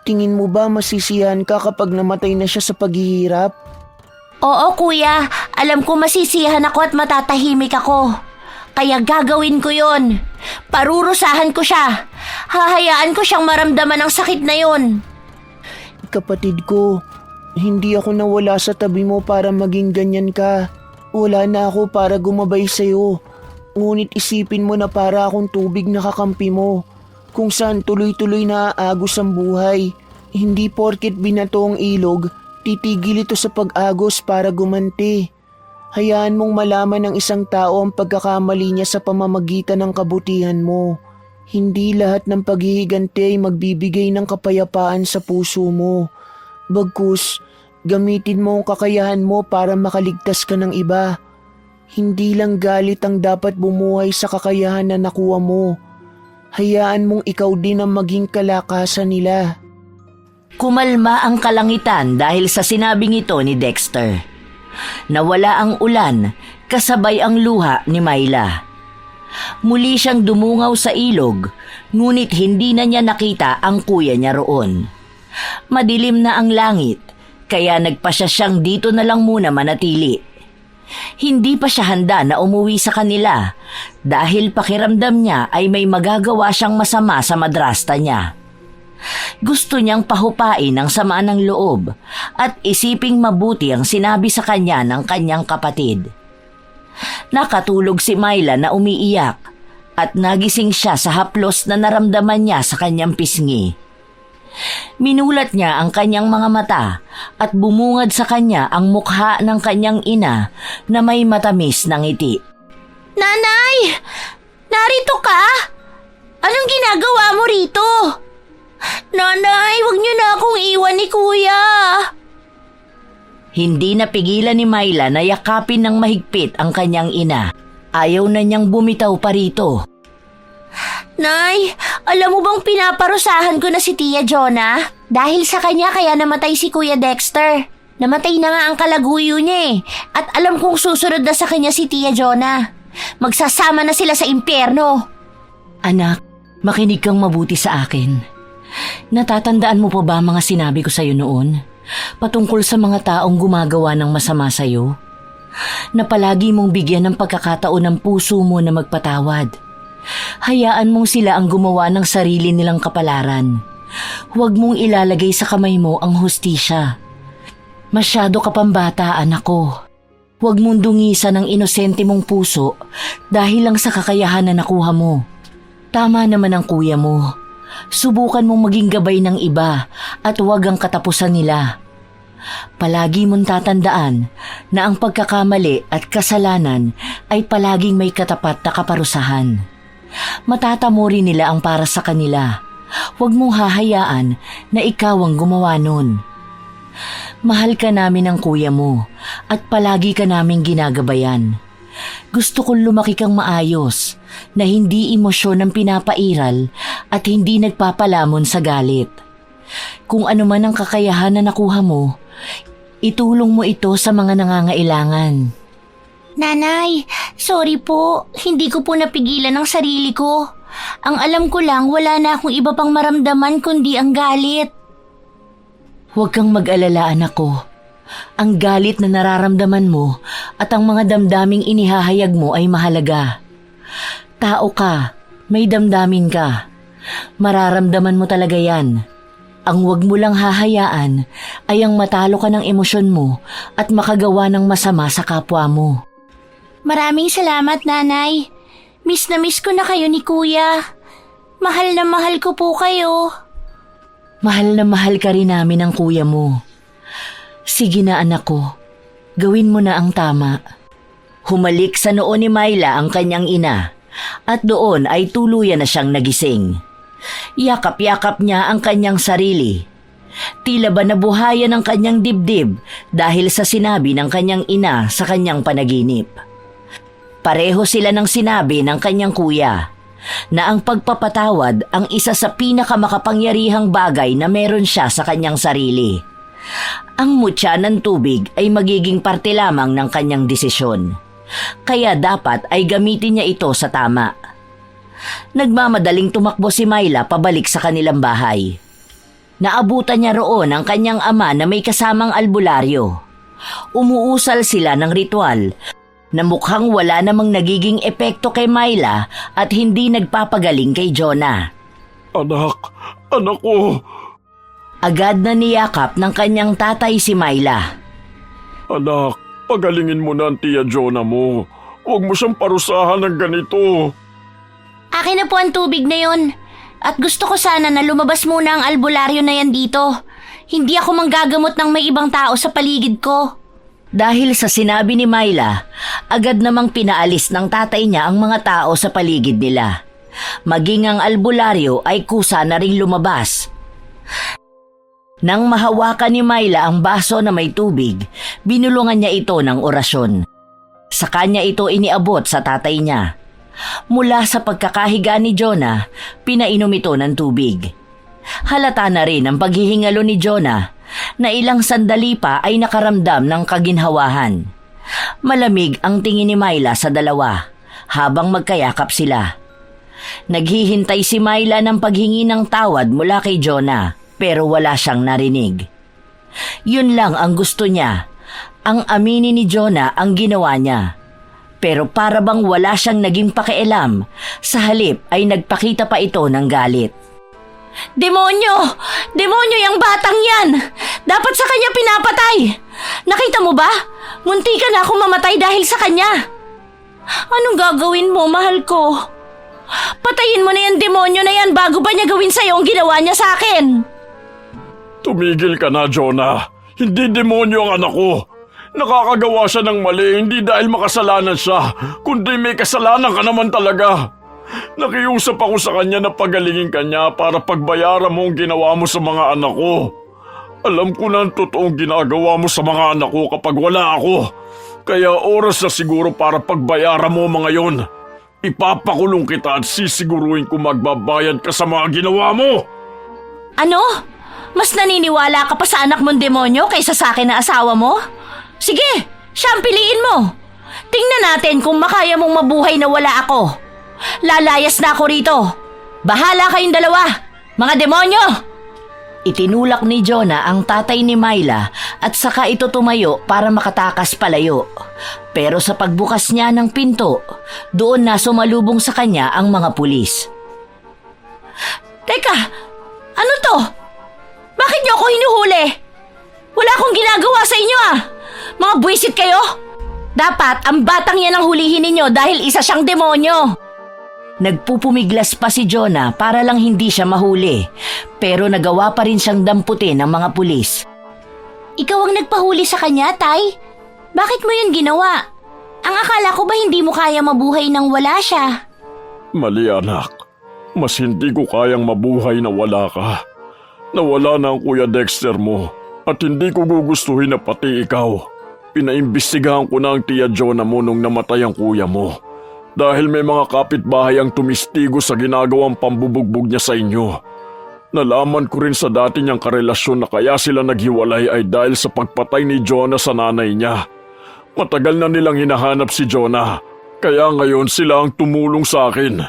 Tingin mo ba masisiyahan ka kapag namatay na siya sa paghihirap? Oo, kuya. Alam ko masisiyahan ako at matatahimik ako. Kaya gagawin ko yon. Parurusahan ko siya. Hahayaan ko siyang maramdaman ang sakit na yon. Kapatid ko, hindi ako nawala sa tabi mo para maging ganyan ka. Wala na ako para gumabay sa'yo. Ngunit isipin mo na para akong tubig na kakampi mo. Kung saan tuloy-tuloy na aagos ang buhay. Hindi porket binato ang ilog, titigil ito sa pag-agos para gumanti. Hayaan mong malaman ng isang tao ang pagkakamali niya sa pamamagitan ng kabutihan mo. Hindi lahat ng paghihiganti ay magbibigay ng kapayapaan sa puso mo. Bagkus, gamitin mo ang kakayahan mo para makaligtas ka ng iba. Hindi lang galit ang dapat bumuhay sa kakayahan na nakuha mo. Hayaan mong ikaw din ang maging kalakasan nila. Kumalma ang kalangitan dahil sa sinabing ito ni Dexter. Nawala ang ulan kasabay ang luha ni Myla. Muli siyang dumungaw sa ilog, ngunit hindi na niya nakita ang kuya niya roon. Madilim na ang langit, kaya nagpasya siyang dito na lang muna manatili. Hindi pa siya handa na umuwi sa kanila dahil pakiramdam niya ay may magagawa siyang masama sa madrasta niya. Gusto niyang pahupain ang sama ng loob at isiping mabuti ang sinabi sa kanya ng kanyang kapatid. Nakatulog si Myla na umiiyak at nagising siya sa haplos na naramdaman niya sa kanyang pisngi. Minulat niya ang kanyang mga mata at bumungad sa kanya ang mukha ng kanyang ina na may matamis na ngiti. Nanay! Narito ka? Anong ginagawa mo rito? Nanay, huwag niyo na akong iwan ni Kuya. Hindi napigilan ni Myla na yakapin ng mahigpit ang kanyang ina. Ayaw na niyang bumitaw pa rito. Nay, alam mo bang pinaparusahan ko na si Tia Jonah? Dahil sa kanya kaya namatay si Kuya Dexter. Namatay na nga ang kalaguyo niya eh. At alam kong susunod na sa kanya si Tia Jonah. Magsasama na sila sa impyerno. Anak, makinig kang mabuti sa akin. Natatandaan mo pa ba mga sinabi ko sa'yo noon? Patungkol sa mga taong gumagawa ng masama sa'yo? Na palagi mong bigyan ng pagkakataon ng puso mo na magpatawad. Hayaan mong sila ang gumawa ng sarili nilang kapalaran. Huwag mong ilalagay sa kamay mo ang hustisya. Masyado ka pang bata, anak ko. Huwag mong dungisan ang inosente mong puso dahil lang sa kakayahan na nakuha mo. Tama naman ang kuya mo. Subukan mong maging gabay ng iba at huwag ang katapusan nila. Palagi mong tatandaan na ang pagkakamali at kasalanan ay palaging may katapat na kaparusahan. Matatamo rin nila ang para sa kanila. Huwag mong hahayaan na ikaw ang gumawa nun. Mahal ka namin ng kuya mo at palagi ka naming ginagabayan. Gusto kong lumaki kang maayos na hindi emosyon ang pinapairal at hindi nagpapalamon sa galit. Kung ano man ang kakayahan na nakuha mo, itulong mo ito sa mga nangangailangan. Nanay, sorry po. Hindi ko po napigilan ang sarili ko. Ang alam ko lang, wala na akong iba pang maramdaman kundi ang galit. Huwag kang mag-alala, anak ko. Ang galit na nararamdaman mo at ang mga damdaming inihahayag mo ay mahalaga. Tao ka, may damdamin ka. Mararamdaman mo talaga yan. Ang huwag mo lang hahayaan ay ang matalo ka ng emosyon mo at makagawa ng masama sa kapwa mo. Maraming salamat, Nanay. Miss na miss ko na kayo ni Kuya. Mahal na mahal ko po kayo. Mahal na mahal ka rin namin ang kuya mo. Sige na anak ko, gawin mo na ang tama. Humalik sa noo ni Myla ang kanyang ina at doon ay tuluyan na siyang nagising. Yakap-yakap niya ang kanyang sarili. Tila ba nabuhayan ang kanyang dibdib dahil sa sinabi ng kanyang ina sa kanyang panaginip. Pareho sila ng sinabi ng kanyang kuya na ang pagpapatawad ang isa sa pinakamakapangyarihang bagay na meron siya sa kanyang sarili. Ang mutya ng tubig ay magiging parte lamang ng kanyang desisyon. Kaya dapat ay gamitin niya ito sa tama. Nagmamadaling tumakbo si Myla pabalik sa kanilang bahay. Naabutan niya roon ang kanyang ama na may kasamang albularyo. Umuusal sila ng ritual na mukhang wala namang nagiging epekto kay Myla at hindi nagpapagaling kay Jonah. Anak ko. Agad na niyakap ng kanyang tatay si Myla. Anak, pagalingin mo na ang Tia Jonah mo. Huwag mo siyang parusahan ng ganito. Akin na po ang tubig na yon. At gusto ko sana na lumabas muna ang albularyo na yan dito. Hindi ako manggagamot ng may ibang tao sa paligid ko. Dahil sa sinabi ni Myla, agad namang pinaalis ng tatay niya ang mga tao sa paligid nila. Maging ang albularyo ay kusa na ring lumabas. Nang mahawakan ni Myla ang baso na may tubig, binulungan niya ito ng orasyon. Sa kanya ito iniabot sa tatay niya. Mula sa pagkakahiga ni Jonah, pinainom ito ng tubig. Halata na rin ang paghihingalo ni Jonah na ilang sandali pa ay nakaramdam ng kaginhawahan. Malamig ang tingin ni Myla sa dalawa habang magkayakap sila. Naghihintay si Myla ng paghingi ng tawad mula kay Jonah pero wala siyang narinig. Yun lang ang gusto niya, ang aminin ni Jonah ang ginawa niya. Pero para bang wala siyang naging pakialam, sa halip ay nagpakita pa ito ng galit. Demonyo! Demonyo yung batang yan! Dapat sa kanya pinapatay! Nakita mo ba? Munti ka na akong mamatay dahil sa kanya. Anong gagawin mo, mahal ko? Patayin mo na yung demonyo na yan bago ba niya gawin sa'yo ang ginawa niya sa akin. Tumigil ka na, Jonah. Hindi demonyo ang anak ko. Nakakagawa siya ng mali, hindi dahil makasalanan siya, kundi may kasalanan ka naman talaga. Nakiusap ako sa kanya na pagalingin ka niya para pagbayaran mo ang ginawa mo sa mga anak ko. Alam ko na ang totoong ginagawa mo sa mga anak ko kapag wala ako. Kaya oras na siguro para pagbayaran mo mga yon. Ipapakulong kita at sisiguruhin ko magbabayad ka sa mga ginawa mo. Ano? Mas naniniwala ka pa sa anak mong demonyo kaysa sa akin na asawa mo? Sige, siya ang piliin mo. Tingnan natin kung makaya mong mabuhay na wala ako. Lalayas na ako rito. Bahala kayong dalawa, mga demonyo! Itinulak ni Jonah ang tatay ni Myla at saka ito tumayo para makatakas palayo. Pero sa pagbukas niya ng pinto, doon na sumalubong sa kanya ang mga pulis. Teka, ano to? Bakit niyo ako hinuhuli? Wala akong ginagawa sa inyo ah! Mga buwisit kayo! Dapat ang batang yan ang hulihin ninyo dahil isa siyang demonyo! Nagpupumiglas pa si Jonah para lang hindi siya mahuli, pero nagawa pa rin siyang damputin ng mga pulis. Ikaw ang nagpahuli sa kanya, Tay? Bakit mo yun ginawa? Ang akala ko ba hindi mo kaya mabuhay nang wala siya? Mali anak, mas hindi ko kayang mabuhay na wala ka. Nawala na ang Kuya Dexter mo at hindi ko gugustuhin na pati ikaw. Pinaimbestigahan ko na ang Tia Jonah mo nung namatay ang kuya mo. Dahil may mga kapitbahay ang tumistigo sa ginagawang pambubugbog niya sa inyo. Nalaman ko rin sa dati niyang karelasyon na kaya sila naghiwalay ay dahil sa pagpatay ni Jonah sa nanay niya. Matagal na nilang hinahanap si Jonah, kaya ngayon sila ang tumulong sa akin.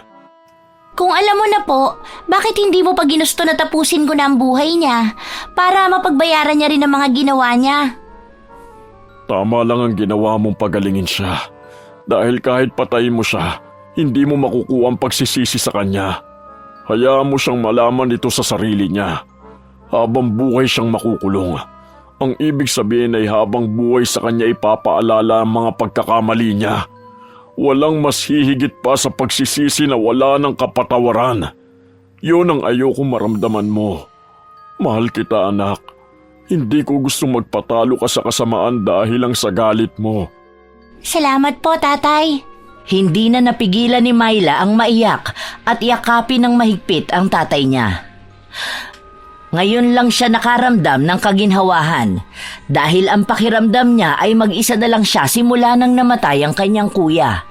Kung alam mo na po, bakit hindi mo pa ginusto na tapusin ko na ang buhay niya para mapagbayaran niya rin ang mga ginawa niya? Tama lang ang ginawa mong pagalingin siya. Dahil kahit patayin mo siya, hindi mo makukuha ang pagsisisi sa kanya. Hayaan mo siyang malaman ito sa sarili niya. Habang buhay siyang makukulong. Ang ibig sabihin ay habang buhay sa kanya ipapaalala ang mga pagkakamali niya. Walang mas hihigit pa sa pagsisisi na wala ng kapatawaran. Yun ang ayoko maramdaman mo. Mahal kita anak. Hindi ko gustong magpatalo ka sa kasamaan dahil lang sa galit mo. Salamat po, Tatay. Hindi na napigilan ni Myla ang maiyak at yakapin ng mahigpit ang tatay niya. Ngayon lang siya nakaramdam ng kaginhawahan dahil ang pakiramdam niya ay mag-isa na lang siya simula nang namatay ang kanyang kuya.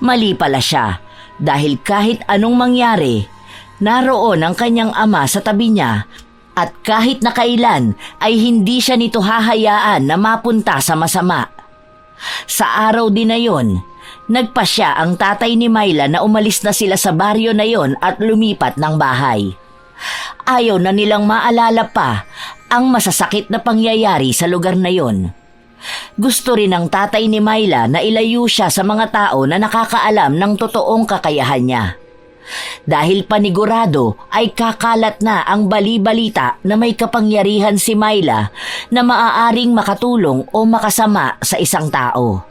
Mali pala siya dahil kahit anong mangyari, naroon ang kanyang ama sa tabi niya at kahit na kailan ay hindi siya nito hahayaan na mapunta sa masama. Sa araw din na yon, nagpasya ang tatay ni Myla na umalis na sila sa baryo na yon at lumipat ng bahay. Ayaw na nilang maalala pa ang masasakit na pangyayari sa lugar na yon. Gusto rin ng tatay ni Myla na ilayo siya sa mga tao na nakakaalam ng totoong kakayahan niya. Dahil panigurado ay kakalat na ang bali-balita na may kapangyarihan si Myla na maaaring makatulong o makasama sa isang tao.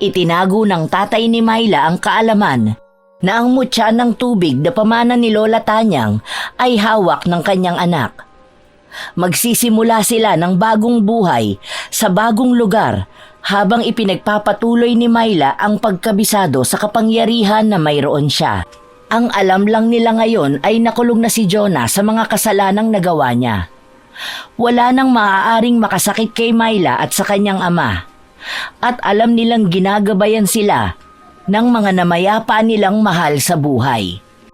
Itinago ng tatay ni Myla ang kaalaman na ang mutya ng tubig na pamana ni Lola Tanyang ay hawak ng kanyang anak. Magsisimula sila ng bagong buhay sa bagong lugar habang ipinagpapatuloy ni Myla ang pagkabisado sa kapangyarihan na mayroon siya. Ang alam lang nila ngayon ay nakulong na si Jonah sa mga kasalanang nagawa niya. Wala nang maaaring makasakit kay Myla at sa kanyang ama. At alam nilang ginagabayan sila ng mga namayapa nilang mahal sa buhay.